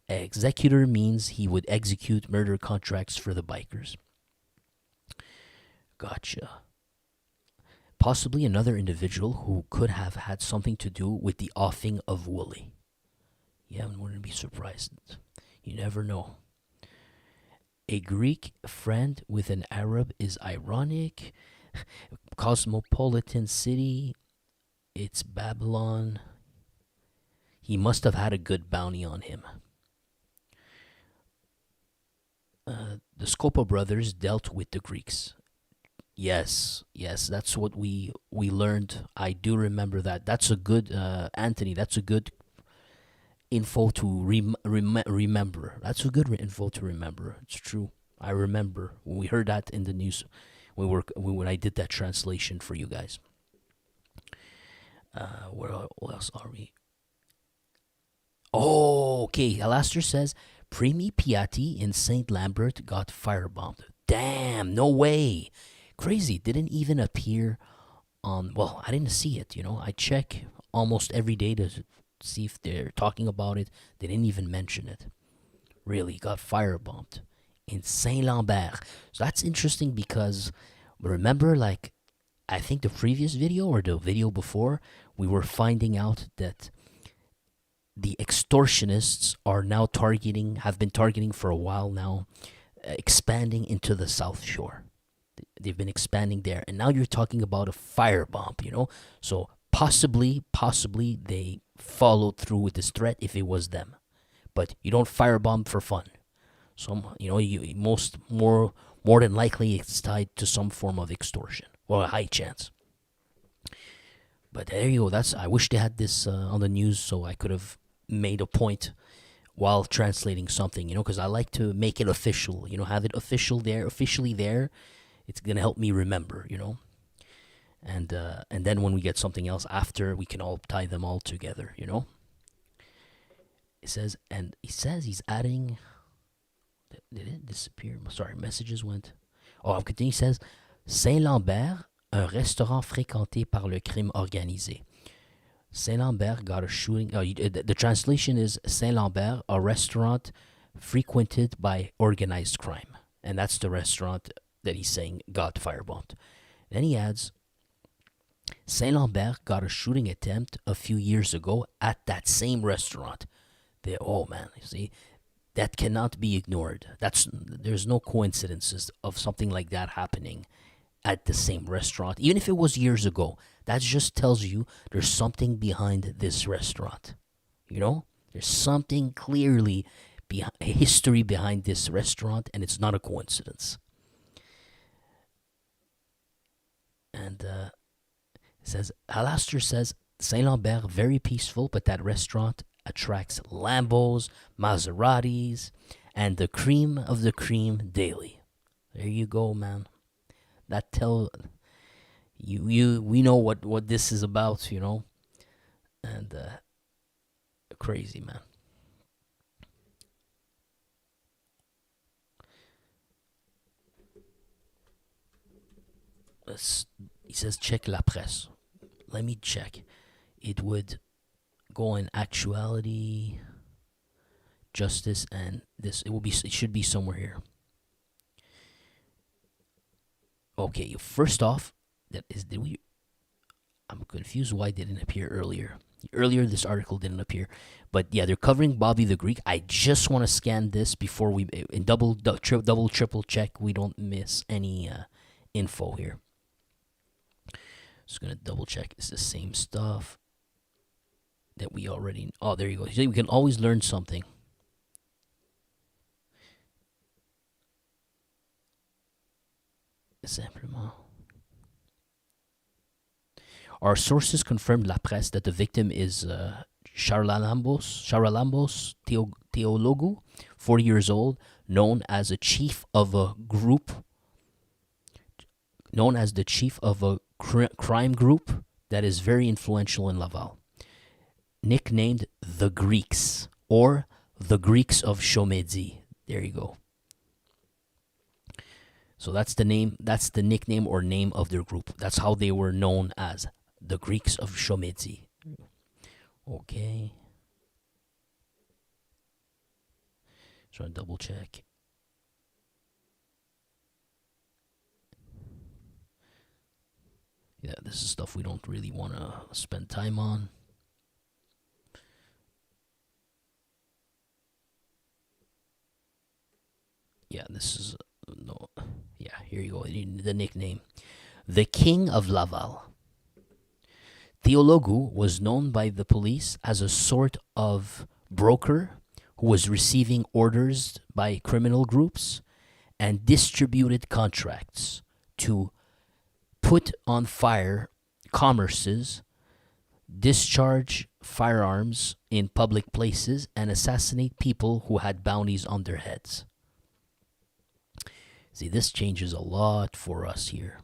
Executor means he would execute murder contracts for the bikers. Gotcha. Possibly another individual who could have had something to do with the offing of Wooly. Yeah, I wouldn't be surprised. You never know. A Greek friend with an Arab is ironic. Cosmopolitan city. It's Babylon. He must have had a good bounty on him. The Scopa brothers dealt with the Greeks. Yes, that's what we learned. I do remember that. That's a good, Anthony, that's a good info to remember. That's a good info to remember. It's true. I remember when we heard that in the news when I did that translation for you guys. What else are we? Oh, okay. Alastair says Preemie Piatti in St. Lambert got firebombed. Damn, no way. Crazy. Didn't even appear on. Well, I didn't see it. I check almost every day to see if they're talking about it. They didn't even mention it. Really, got firebombed in Saint Lambert. So that's interesting because remember, I think the previous video or the video before, we were finding out that the extortionists are now have been targeting for a while now, expanding into the South Shore. They've been expanding there, and now you're talking about a firebomb, So possibly they followed through with this threat if it was them. But you don't firebomb for fun. So, more than likely it's tied to some form of extortion, or a high chance. But there you go. I wish they had this on the news so I could have made a point while translating something, because I like to make it official, have it officially there. It's going to help me remember, And then when we get something else after, we can all tie them all together, It says, and he says he's adding. Did it disappear? Sorry, messages went. Oh, I'm continuing. He says, Saint-Lambert, un restaurant fréquenté par le crime organisé. Saint-Lambert got a shooting. The translation is Saint-Lambert, a restaurant frequented by organized crime. And that's the restaurant that he's saying got firebombed. Then he adds, Saint-Lambert got a shooting attempt a few years ago at that same restaurant. Oh man, you see, that cannot be ignored. There's no coincidences of something like that happening at the same restaurant, even if it was years ago. That just tells you there's something behind this restaurant. You know, there's something clearly history behind this restaurant, and it's not a coincidence. And it says, Alastair says, Saint-Lambert, very peaceful, but that restaurant attracts Lambos, Maseratis, and the cream of the cream daily. There you go, man. That tell you we know what this is about, you know. And crazy, man. He says check la presse. Let me check. It would go in actuality, justice, and this. It should be somewhere here. Okay, first off, I'm confused why it didn't appear earlier. Earlier, this article didn't appear. But yeah, they're covering Bobby the Greek. I just want to scan this before we double, triple check we don't miss any info here. Just going to double check. It's the same stuff that we already... Oh, there you go. We can always learn something. Simplement. Our sources confirmed La Presse that the victim is Charalambos Teologu, 40 years old, known as the chief of a crime group that is very influential in Laval. Nicknamed the Greeks, or the Greeks of Chomedey. There you go. So that's the name, that's the nickname or name of their group. That's how they were known as, the Greeks of Chomedey. Okay. Try to double check. Yeah, this is stuff we don't really want to spend time on. Yeah, this is... No. Yeah, here you go. The nickname. The King of Laval. Teologu was known by the police as a sort of broker who was receiving orders by criminal groups and distributed contracts to put on fire commerces, discharge firearms in public places, and assassinate people who had bounties on their heads. See, this changes a lot for us here.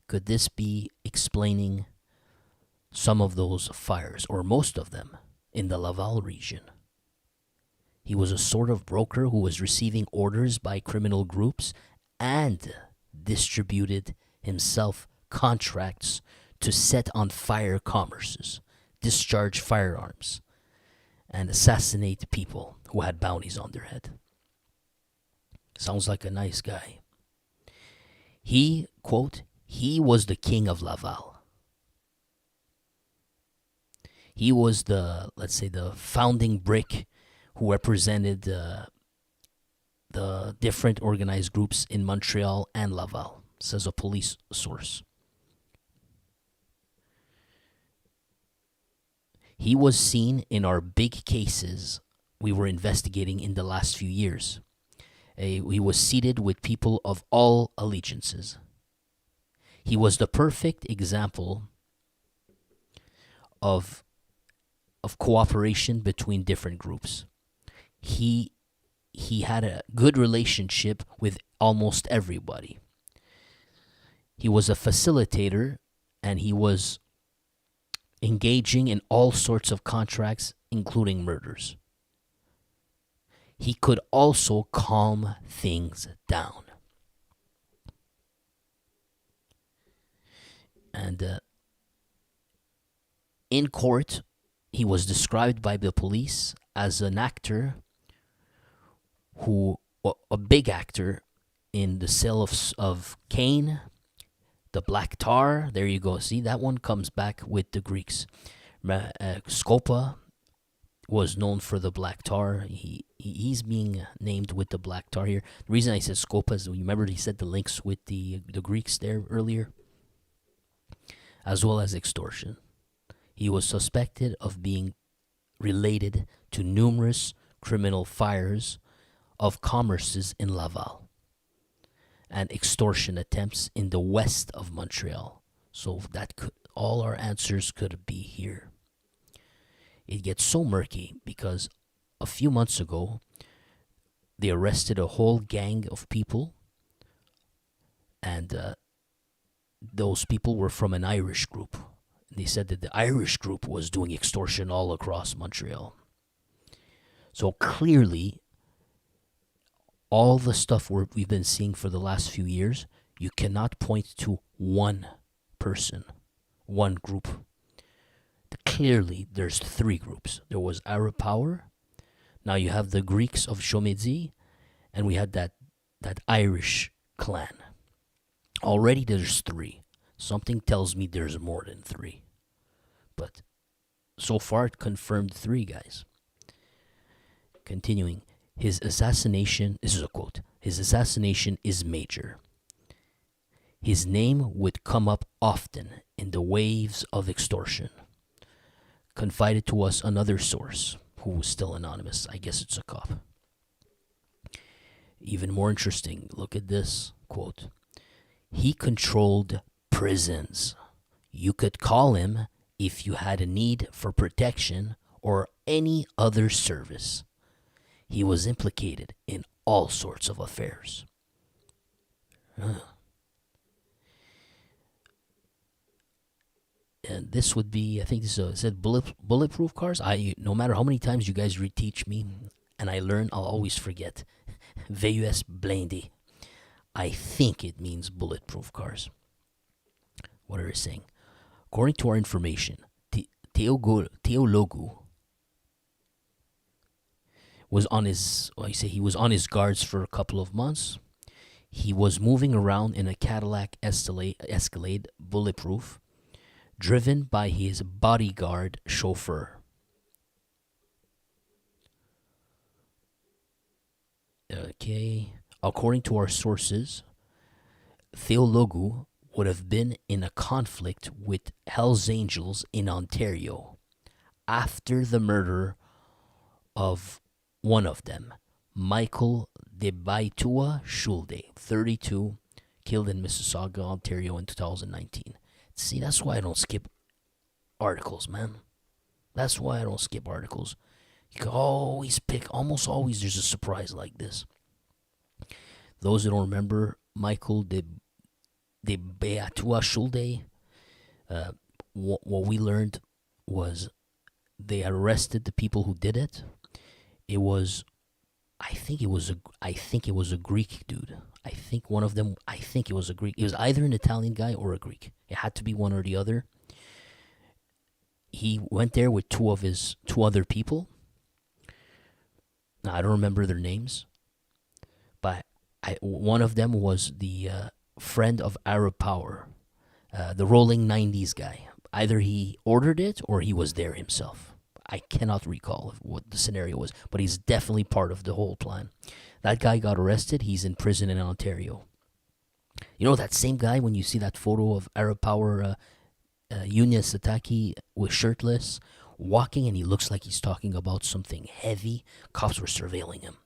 Could this be explaining some of those fires, or most of them, in the Laval region? He was a sort of broker who was receiving orders by criminal groups and distributed himself contracts to set on fire commerces, discharge firearms, and assassinate people who had bounties on their head. Sounds like a nice guy. He, quote, he was the king of Laval. He was the, let's say, the founding brick who represented the different organized groups in Montreal and Laval, says a police source. He was seen in our big cases we were investigating in the last few years. He was seated with people of all allegiances. He was the perfect example of cooperation between different groups. He had a good relationship with almost everybody. He was a facilitator, and he was engaging in all sorts of contracts, including murders. He could also calm things down. And in court, he was described by the police as an actor a big actor in the cell of Cain, the black tar. There you go. See, that one comes back with the Greeks. Scopa was known for the black tar. He's being named with the black tar here. The reason I said Scopa is, you remember he said the links with the Greeks there earlier, as well as extortion. He was suspected of being related to numerous criminal fires of commerces in Laval and extortion attempts in the west of Montreal. So that could, all our answers could be here. It gets so murky because a few months ago, they arrested a whole gang of people, and those people were from an Irish group. They said that the Irish group was doing extortion all across Montreal. So clearly, all the stuff we've been seeing for the last few years, you cannot point to one person, one group. Clearly, there's three groups. There was Arab power. Now you have the Greeks of Chomedey, and we had that Irish clan. Already there's three. Something tells me there's more than three. But so far it confirmed three, guys. Continuing. His assassination, this is a quote, his assassination is major. His name would come up often in the waves of extortion. Confided to us another source, who was still anonymous. I guess it's a cop. Even more interesting, look at this quote. He controlled prisons. You could call him if you had a need for protection or any other service. He was implicated in all sorts of affairs. And this would be, I think this said bulletproof cars. No matter how many times you guys reteach me and I learn, I'll always forget. VUS blindé. I think it means bulletproof cars. What are they saying? According to our information, Teologu was on his, he was on his guards for a couple of months. He was moving around in a Cadillac Escalade bulletproof, driven by his bodyguard chauffeur. Okay. According to our sources, Teologu would have been in a conflict with Hells Angels in Ontario after the murder of one of them, Michael de Baitua Schulde, 32, killed in Mississauga, Ontario in 2019. See, that's why I don't skip articles, man. That's why I don't skip articles. You can always pick, almost always there's a surprise like this. Those who don't remember, Michael de Baitua Schulde, what we learned was they arrested the people who did it. It was, I think it was a Greek dude. I think one of them, it was a Greek. It was either an Italian guy or a Greek. It had to be one or the other. He went there with two other people. Now, I don't remember their names, but one of them was the friend of Arab Power, the Rolling 90s guy. Either he ordered it or he was there himself. I cannot recall what the scenario was, but he's definitely part of the whole plan. That guy got arrested. He's in prison in Ontario. You know that same guy, when you see that photo of Arab Power Yunya Sataki with shirtless, walking, and he looks like he's talking about something heavy. Cops were surveilling him.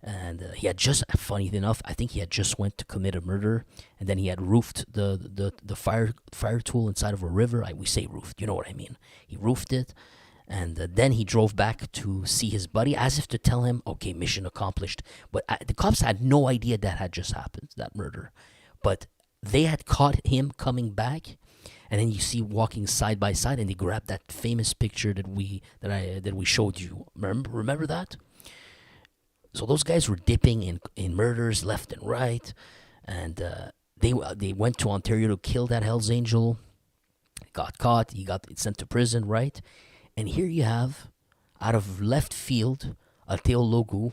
And he had just, funny enough, I think he had just went to commit a murder, and then he had roofed the fire tool inside of a river. We say roofed, you know what I mean. He roofed it, and then he drove back to see his buddy, as if to tell him, okay, mission accomplished. But the cops had no idea that had just happened, that murder. But they had caught him coming back, and then you see walking side by side, and they grabbed that famous picture that we showed you. Remember that? So those guys were dipping in murders left and right, and they went to Ontario to kill that Hells Angel. Got caught. He got sent to prison, right? And here you have, out of left field, a Teologu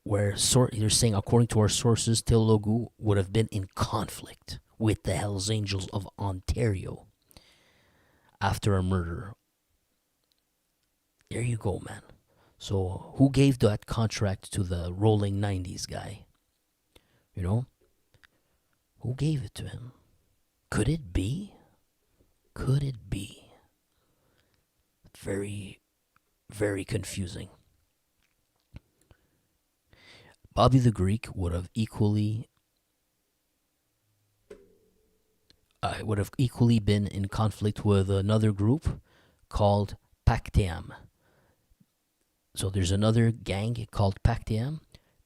where they're saying, according to our sources, Teologu would have been in conflict with the Hells Angels of Ontario after a murder. There you go, man. So who gave that contract to the Rolling 90s guy? You know? Who gave it to him? Could it be? Could it be? Very, very confusing. Bobby the Greek would have equally been in conflict with another group called Pacteam. So there's another gang called Pacteam,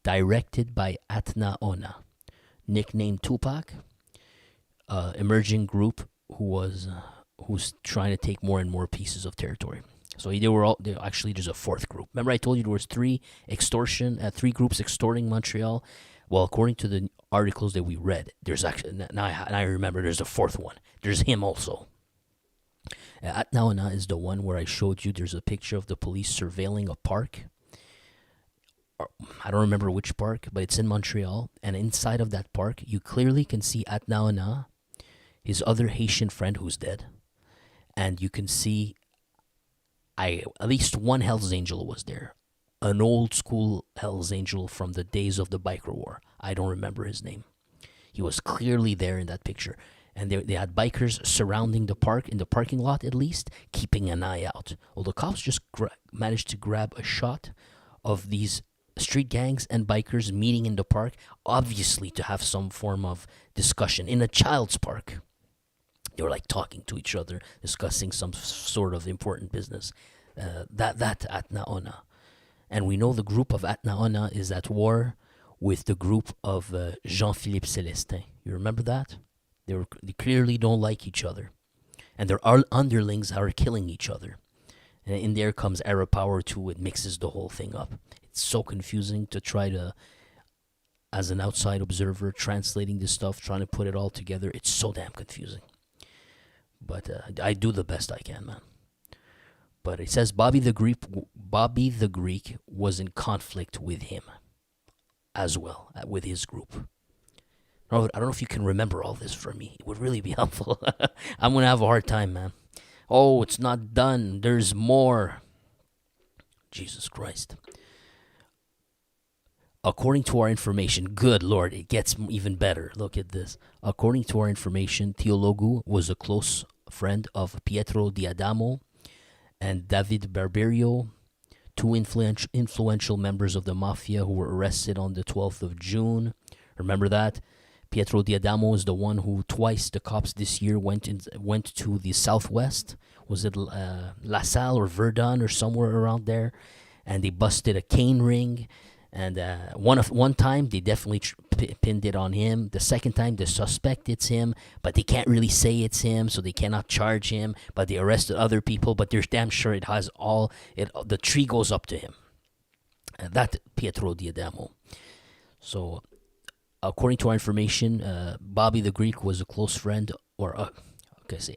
directed by Atna Ona, nicknamed Tupac, emerging group who's trying to take more and more pieces of territory. So actually there's a fourth group. Remember I told you there was three groups extorting Montreal? Well, according to the articles that we read, there's actually, now I remember there's a fourth one. There's him also. Atnaona is the one where I showed you there's a picture of the police surveilling a park. I don't remember which park, but it's in Montreal. And inside of that park, you clearly can see Atnaona, his other Haitian friend who's dead. And you can see at least one Hells Angel was there. An old school Hells Angel from the days of the Biker War. I don't remember his name. He was clearly there in that picture. And they had bikers surrounding the park, in the parking lot at least, keeping an eye out. Well, the cops just managed to grab a shot of these street gangs and bikers meeting in the park, obviously to have some form of discussion in a child's park. They were like talking to each other, discussing some sort of important business. That Atnaona. And we know the group of Atnaona is at war with the group of Jean-Philippe Célestin. You remember that? They clearly don't like each other. And their underlings are killing each other. And in there comes Arab Power too. It mixes the whole thing up. It's so confusing to try to, as an outside observer, translating this stuff, trying to put it all together. It's so damn confusing. But I do the best I can, man. But it says Bobby the Greek was in conflict with him as well, with his group. I don't know if you can remember all this for me. It would really be helpful. I'm going to have a hard time, man. Oh, it's not done. There's more. Jesus Christ. According to our information, good Lord, it gets even better. Look at this. According to our information, Teologu was a close friend of Pietro D'Adamo and David Barberio, two influential members of the mafia who were arrested on the 12th of June. Remember that? Pietro D'Adamo is the one who twice the cops this year went to the southwest. Was it La Salle or Verdun or somewhere around there? And they busted a cane ring. And one time they definitely pinned it on him. The second time they suspect it's him, but they can't really say it's him, so they cannot charge him. But they arrested other people, but they're damn sure it has all. The tree goes up to him. That Pietro D'Adamo. So, according to our information, Bobby the Greek was a close friend, or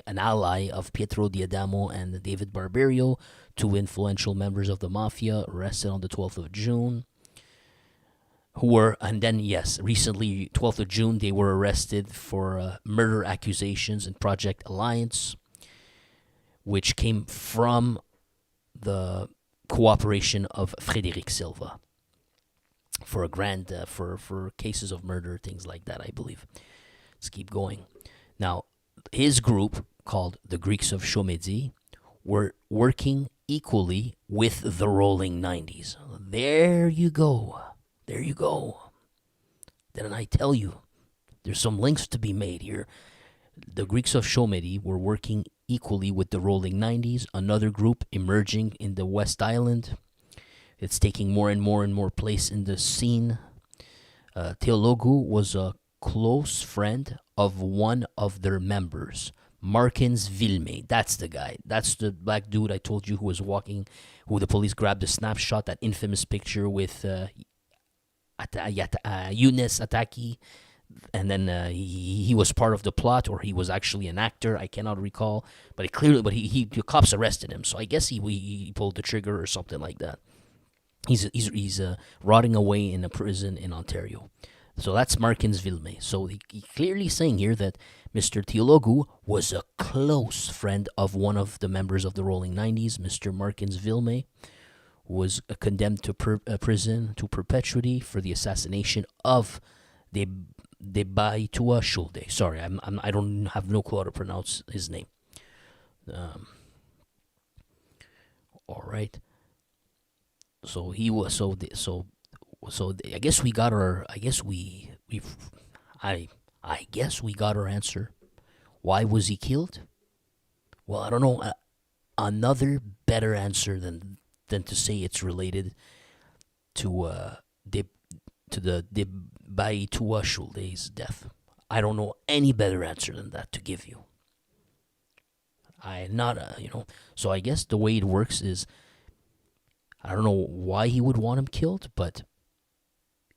an ally of Pietro D'Adamo and David Barberio, two influential members of the mafia, arrested on the 12th of June. Recently, 12th of June, they were arrested for murder accusations in Project Alliance, which came from the cooperation of Frédéric Silva for for cases of murder, things like that, I believe. Let's keep going. Now, his group, called the Greeks of Chomedey, were working equally with the Rolling 90s. There you go. There you go. Didn't I tell you? There's some links to be made here. The Greeks of Chomedey were working equally with the Rolling 90s, another group emerging in the West Island. It's taking more and more place in the scene. Teologu was a close friend of one of their members, Markins Villemé. That's the guy. That's the black dude I told you who was walking, who the police grabbed a snapshot, that infamous picture with Younes Ataki, and then he was part of the plot, or he was actually an actor. I cannot recall, but the cops arrested him, so I guess he pulled the trigger or something like that. He's rotting away in a prison in Ontario. So that's Markins Villemay. So he clearly saying here that Mr. Teologu was a close friend of one of the members of the Rolling 90s, Mr. Markins Villemay, was condemned to prison to perpetuity for the assassination of the Baitua Schulde. Sorry, I don't have no clue how to pronounce his name. All right. So he was so I guess we got our I guess we got our answer. Why was he killed? Well, I don't know. Another better answer than to say it's related to the Baitua Schulde's death. I don't know any better answer than that to give you. So I guess the way it works is, I don't know why he would want him killed,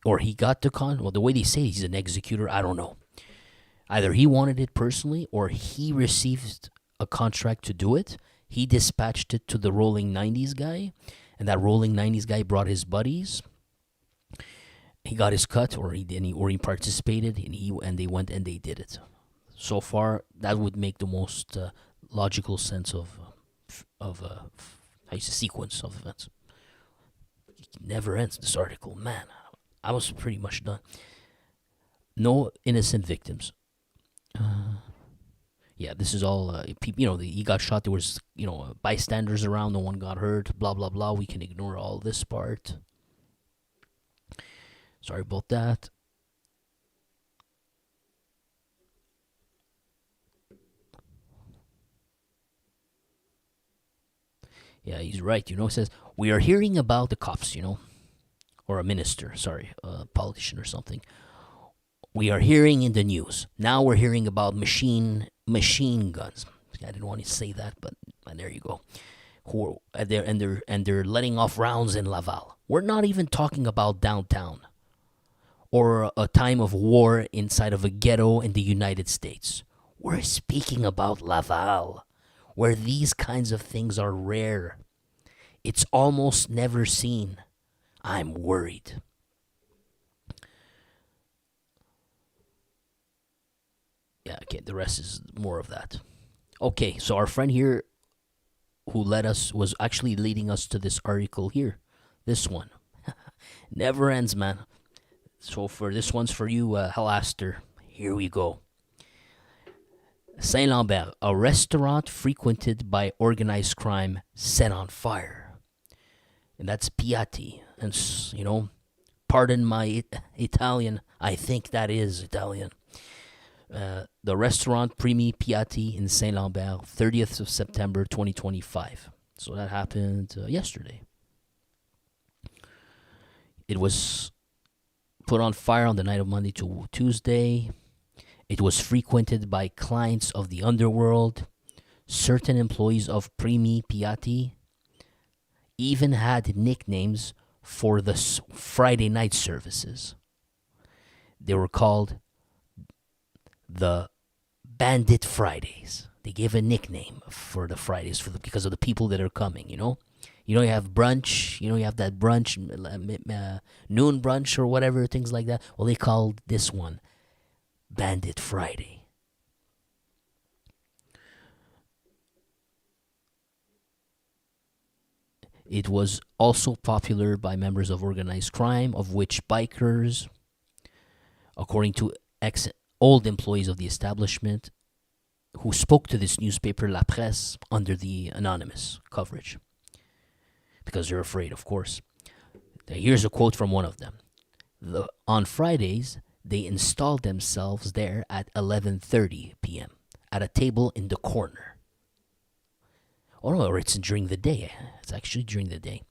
or he got the way they say he's an executor, I don't know. Either he wanted it personally, or he received a contract to do it. He dispatched it to the Rolling 90s guy, and that Rolling 90s guy brought his buddies. He got his cut, or he participated, and they went and they did it. So far, that would make the most logical sense of a sequence of events. It never ends, this article. Man, I was pretty much done. No innocent victims. This is all people. He got shot. There was bystanders around. No one got hurt. Blah blah blah. We can ignore all this part. Sorry about that. Yeah, he's right. It says, we are hearing about the cops, or a minister, a politician or something. We are hearing in the news. Now we're hearing about machine guns. I didn't want to say that, but there you go. They're letting off rounds in Laval. We're not even talking about downtown or a time of war inside of a ghetto in the United States. We're speaking about Laval, where these kinds of things are rare. It's almost never seen. I'm worried. Yeah, okay, the rest is more of that. Okay, so our friend here who was actually leading us to this article here. This one. Never ends, man. So this one's for you, Halaster. Here we go. Saint-Lambert, a restaurant frequented by organized crime set on fire. And that's Piatti. And, pardon my Italian. I think that is Italian. The restaurant Primi Piatti in Saint-Lambert, 30th of September 2025. So that happened yesterday. It was put on fire on the night of Monday to Tuesday. It was frequented by clients of the underworld. Certain employees of Primi Piatti even had nicknames for the Friday night services. They were called the Bandit Fridays. They gave a nickname for the Fridays because of the people that are coming, You have brunch, you have that brunch, noon brunch or whatever, things like that. Well, they called this one Bandit Friday. It was also popular by members of organized crime, of which bikers, according to old employees of the establishment, who spoke to this newspaper, La Presse, under the anonymous coverage. Because they're afraid, of course. Here's a quote from one of them. On Fridays, they installed themselves there at 11:30 p.m. at a table in the corner. Oh no, it's during the day. It's actually during the day.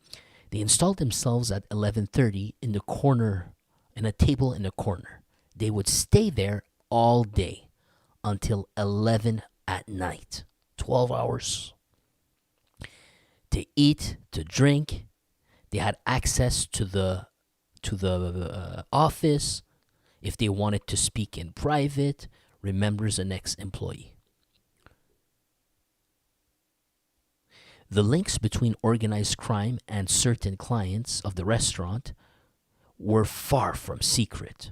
They installed themselves at 11:30 in the corner, in a table in the corner. They would stay there all day until 11 at night. 12 hours. To eat, to drink. They had access to the office if they wanted to speak in private, remembers an ex-employee. The links between organized crime and certain clients of the restaurant were far from secret.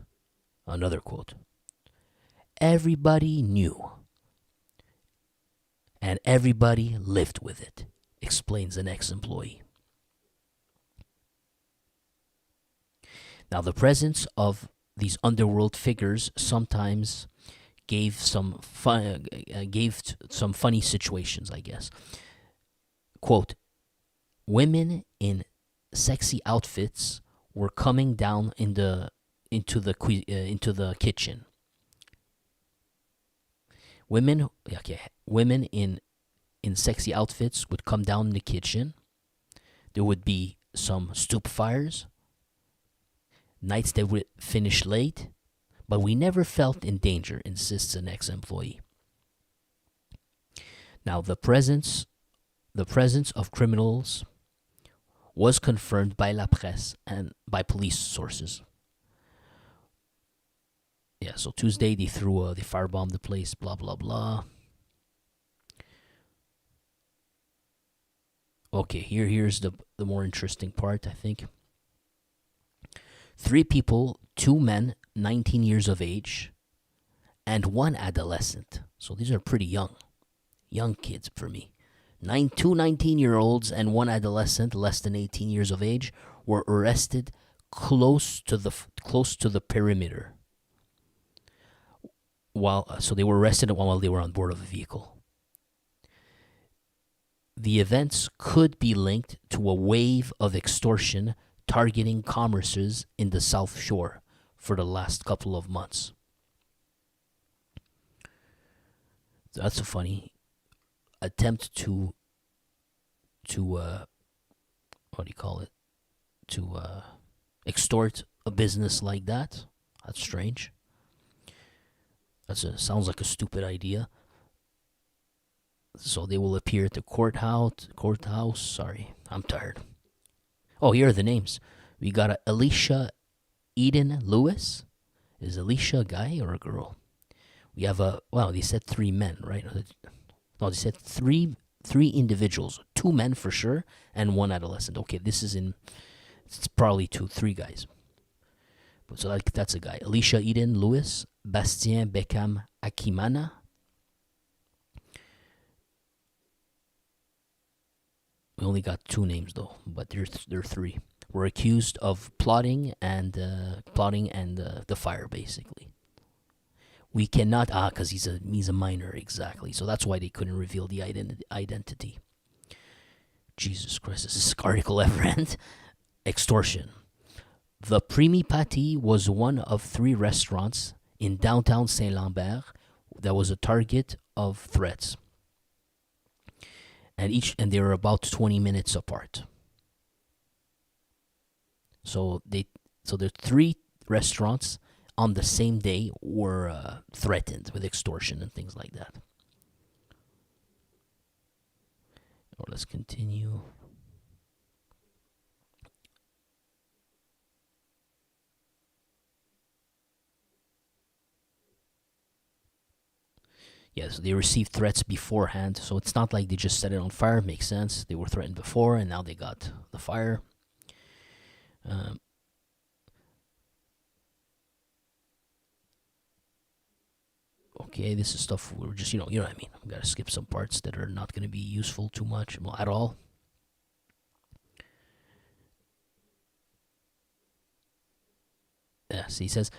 Another quote. Everybody knew, and everybody lived with it, explains an ex-employee. Now, the presence of these underworld figures sometimes gave some funny situations, I guess. Quote, women in sexy outfits were coming down into the kitchen. Women in sexy outfits would come down in the kitchen. There would be some stoop fires, nights that would finish late, but we never felt in danger, insists an ex-employee. Now, the presence of criminals was confirmed by la presse and by police sources. Yeah, so Tuesday they firebombed the place, blah, blah, blah. Okay, here's the more interesting part, I think. 3 people, 2 men, 19 years of age, and 1 adolescent. So these are pretty young kids for me. 2 19-year-olds and 1 adolescent, less than 18 years of age, were arrested close to the perimeter. So they were arrested while they were on board of a vehicle. The events could be linked to a wave of extortion targeting commerces in the South Shore for the last couple of months. That's a funny attempt to extort a business like that. That's strange. Sounds like a stupid idea. So they will appear at the courthouse. Sorry, I'm tired. Oh, here are the names. We got Alicia Eden Lewis. Is Alicia a guy or a girl? We have they said 3 men, right? No, they said three individuals. 2 men for sure, and 1 adolescent. Okay, it's probably 3 guys. So that's a guy. Alicia Eden Lewis, Bastien Beckham Akimana. We only got 2 names though, but there are 3. Were accused of plotting and the fire, basically. We cannot because he's a minor, exactly. So that's why they couldn't reveal the identity. Jesus Christ, does this article ever end? Extortion. The Primi Patti was one of 3 restaurants in downtown Saint-Lambert that was a target of threats. And they were about 20 minutes apart. So the 3 restaurants on the same day were threatened with extortion and things like that. Let's continue. Yes, they received threats beforehand, so it's not like they just set it on fire. Makes sense. They were threatened before, and now they got the fire. Okay, this is stuff we're just, you know what I mean. I'm gonna skip some parts that are not gonna be useful too much, at all. Yeah, so he says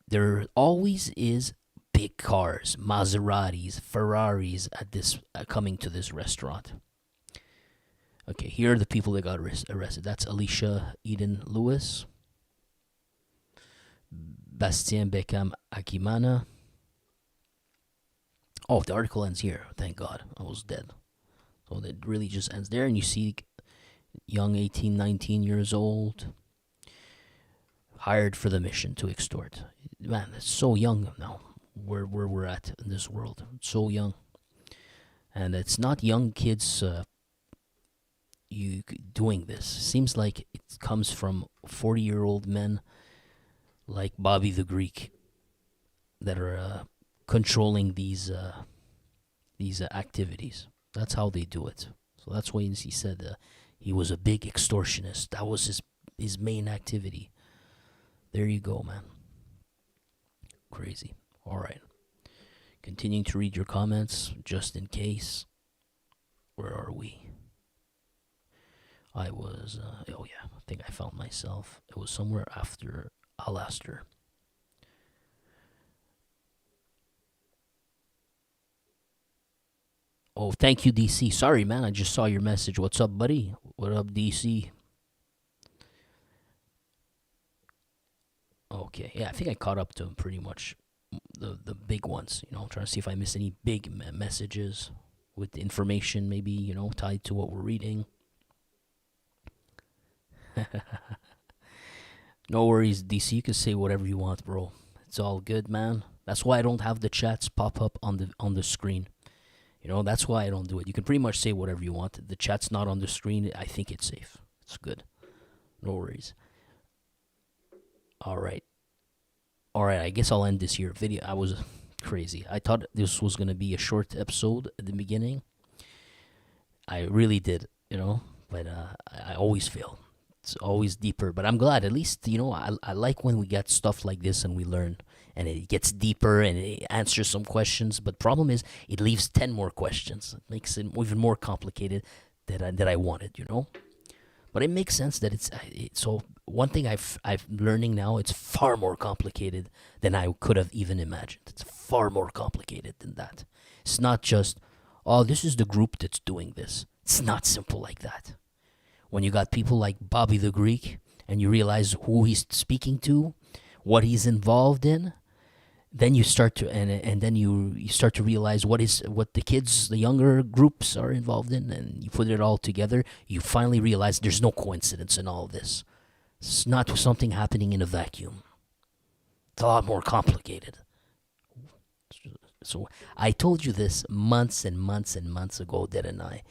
there always is big cars, Maseratis, Ferraris coming to this restaurant. Okay, here are the people that got arrested. That's Alicia Eden Lewis, Bastien Beckham Akimana. Oh, the article ends here. Thank God, I was dead. So it really just ends there, and you see young 18, 19 years old, hired for the mission to extort. Man, it's so young now. Where we're at in this world, it's so young, and it's not young kids doing this. Seems like it comes from 40-year-old men like Bobby the Greek that are controlling these activities. That's how they do it. So that's why he said he was a big extortionist. That was his main activity. There you go, man. Crazy. All right. Continuing to read your comments, just in case. Where are we? I was, oh yeah, I think I found myself. It was somewhere after Alastair. Oh, thank you, DC. Sorry, man, I just saw your message. What's up, buddy? What up, DC? Okay, yeah, I think I caught up to pretty much the big ones. You know, I'm trying to see if I missed any big messages with information, maybe, you know, tied to what we're reading. No worries, DC. You can say whatever you want, bro. It's all good, man. That's why I don't have the chats pop up on the screen. You know, that's why I don't do it. You can pretty much say whatever you want. The chat's not on the screen. I think it's safe. It's good. No worries. All right. I guess I'll end this here. Video. I was crazy. I thought this was gonna be a short episode at the beginning. I really did, you know, but I always fail. It's always deeper. But I'm glad. At least, you know, I like when we get stuff like this and we learn. And it gets deeper and it answers some questions. But problem is, it leaves 10 more questions. It makes it even more complicated than I wanted, you know? But it makes sense that it's so one thing I'm learning now, it's far more complicated than I could have even imagined. It's far more complicated than that. It's not just, oh, this is the group that's doing this. It's not simple like that. When you got people like Bobby the Greek and you realize who he's speaking to, what he's involved in, then you start to and then you start to realize what the kids, the younger groups are involved in, and you put it all together. You finally realize there's no coincidence in all of this. It's not something happening in a vacuum. It's a lot more complicated. So I told you this months and months and months ago, didn't I?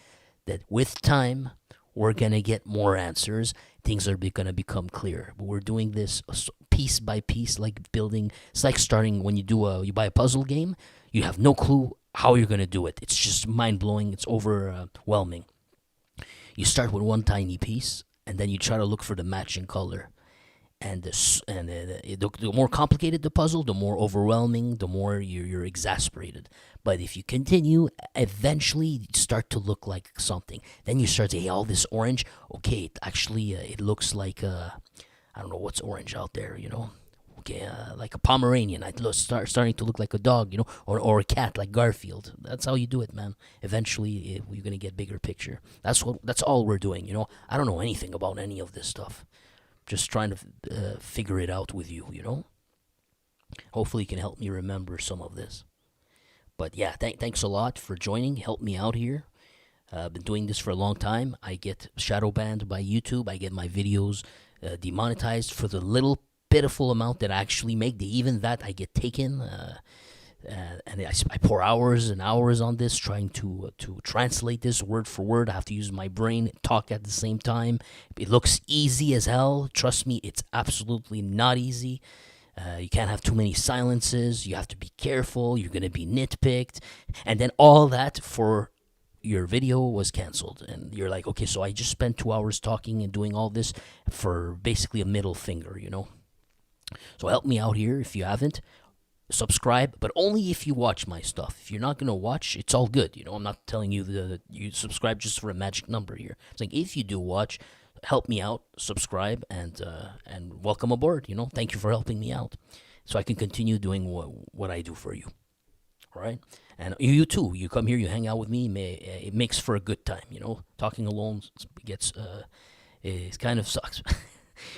That with time we're gonna get more answers. Things are gonna become clear. But we're doing this piece by piece, like building. It's like starting when you buy a puzzle game. You have no clue how you're gonna do it. It's just mind blowing. It's overwhelming. You start with one tiny piece, and then you try to look for the matching color. And the more complicated the puzzle, the more overwhelming, the more you're exasperated. But if you continue, eventually you start to look like something. Then you start to say, hey, all this orange, okay, it looks like, I don't know what's orange out there, you know? Okay, like a Pomeranian. Starting to look like a dog, you know, or a cat like Garfield. That's how you do it, man. Eventually, you're going to get bigger picture. That's all we're doing, you know? I don't know anything about any of this stuff. Just trying to figure it out with you, you know? Hopefully you can help me remember some of this. But yeah, thanks a lot for joining. Help me out here. I've been doing this for a long time. I get shadow banned by YouTube. I get my videos demonetized for the little pitiful amount that I actually make. Even that I get taken. And I pour hours and hours on this, trying to translate this word for word. I have to use my brain, talk at the same time. It looks easy as hell. Trust me, it's absolutely not easy. You can't have too many silences. You have to be careful. You're going to be nitpicked. And then all that for your video was canceled. And you're like, okay, so I just spent 2 hours talking and doing all this for basically a middle finger, you know? So help me out here if you haven't. Subscribe, but only if you watch my stuff. If you're not going to watch, it's all good. You know, I'm not telling you that you subscribe just for a magic number here. It's like, if you do watch, help me out, subscribe, and welcome aboard. You know, thank you for helping me out, so I can continue doing what I do for you. All right, and you too. You come here, you hang out with me. It makes for a good time. You know, talking alone gets it kind of sucks.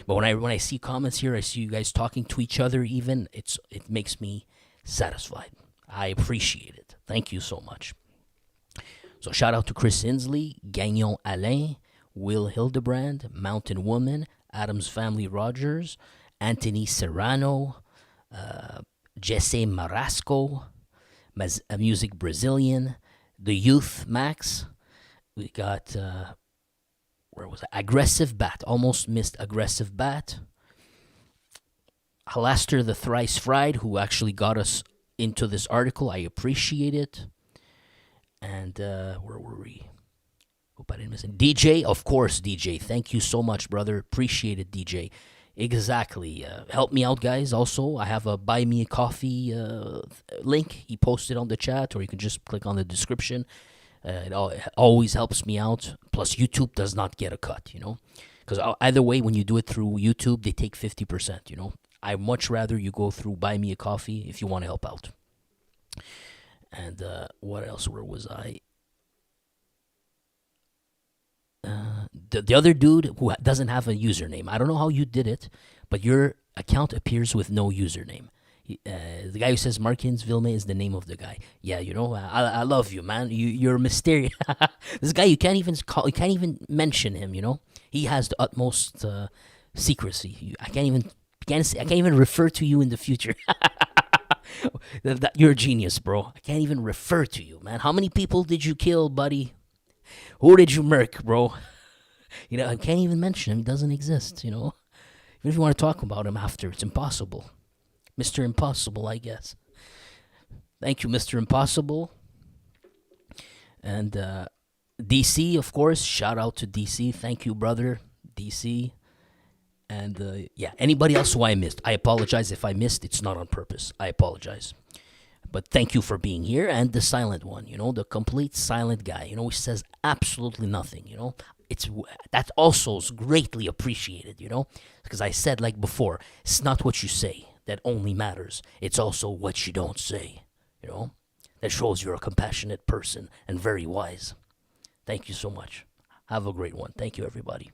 But when I see comments here, I see you guys talking to each other. Even it makes me satisfied. I appreciate it. Thank you so much. So shout out to Chris Inslee, Gagnon Alain, Will Hildebrand, Mountain Woman, Adams Family Rogers, Anthony Serrano, Jesse Marasco, Music Brazilian, The Youth Max. We got, where was it? Aggressive Bat. Almost missed Aggressive Bat. Alastair the Thrice Fried, who actually got us into this article. I appreciate it. And where were we? Hope I didn't miss it. DJ, of course, DJ. Thank you so much, brother. Appreciate it, DJ. Exactly. Help me out, guys. Also, I have a buy me a coffee link. He posted on the chat, or you can just click on the description. It always helps me out. Plus, YouTube does not get a cut, because either way, when you do it through YouTube, they take 50%. I'd much rather you go through buy me a coffee if you want to help out. And what else? Where was I? The other dude who doesn't have a username. I don't know how you did it, but your account appears with no username. The guy who says Markins Vilme is the name of the guy. Yeah, I love you, man. You're mysterious. This guy, you can't even mention him. He has the utmost secrecy. I can't even refer to you in the future. You're a genius, bro. I can't even refer to you, man. How many people did you kill, buddy? Who did you murk, bro? I can't even mention him. He doesn't exist, Even if you want to talk about him after, it's impossible. Mr. Impossible, I guess. Thank you, Mr. Impossible. And DC, of course. Shout out to DC. Thank you, brother. DC. And anybody else who I missed. I apologize if I missed. It's not on purpose. I apologize. But thank you for being here. And the silent one, the complete silent guy, who says absolutely nothing, that also is greatly appreciated, because I said like before, it's not what you say that only matters. It's also what you don't say, that shows you're a compassionate person and very wise. Thank you so much. Have a great one. Thank you, everybody.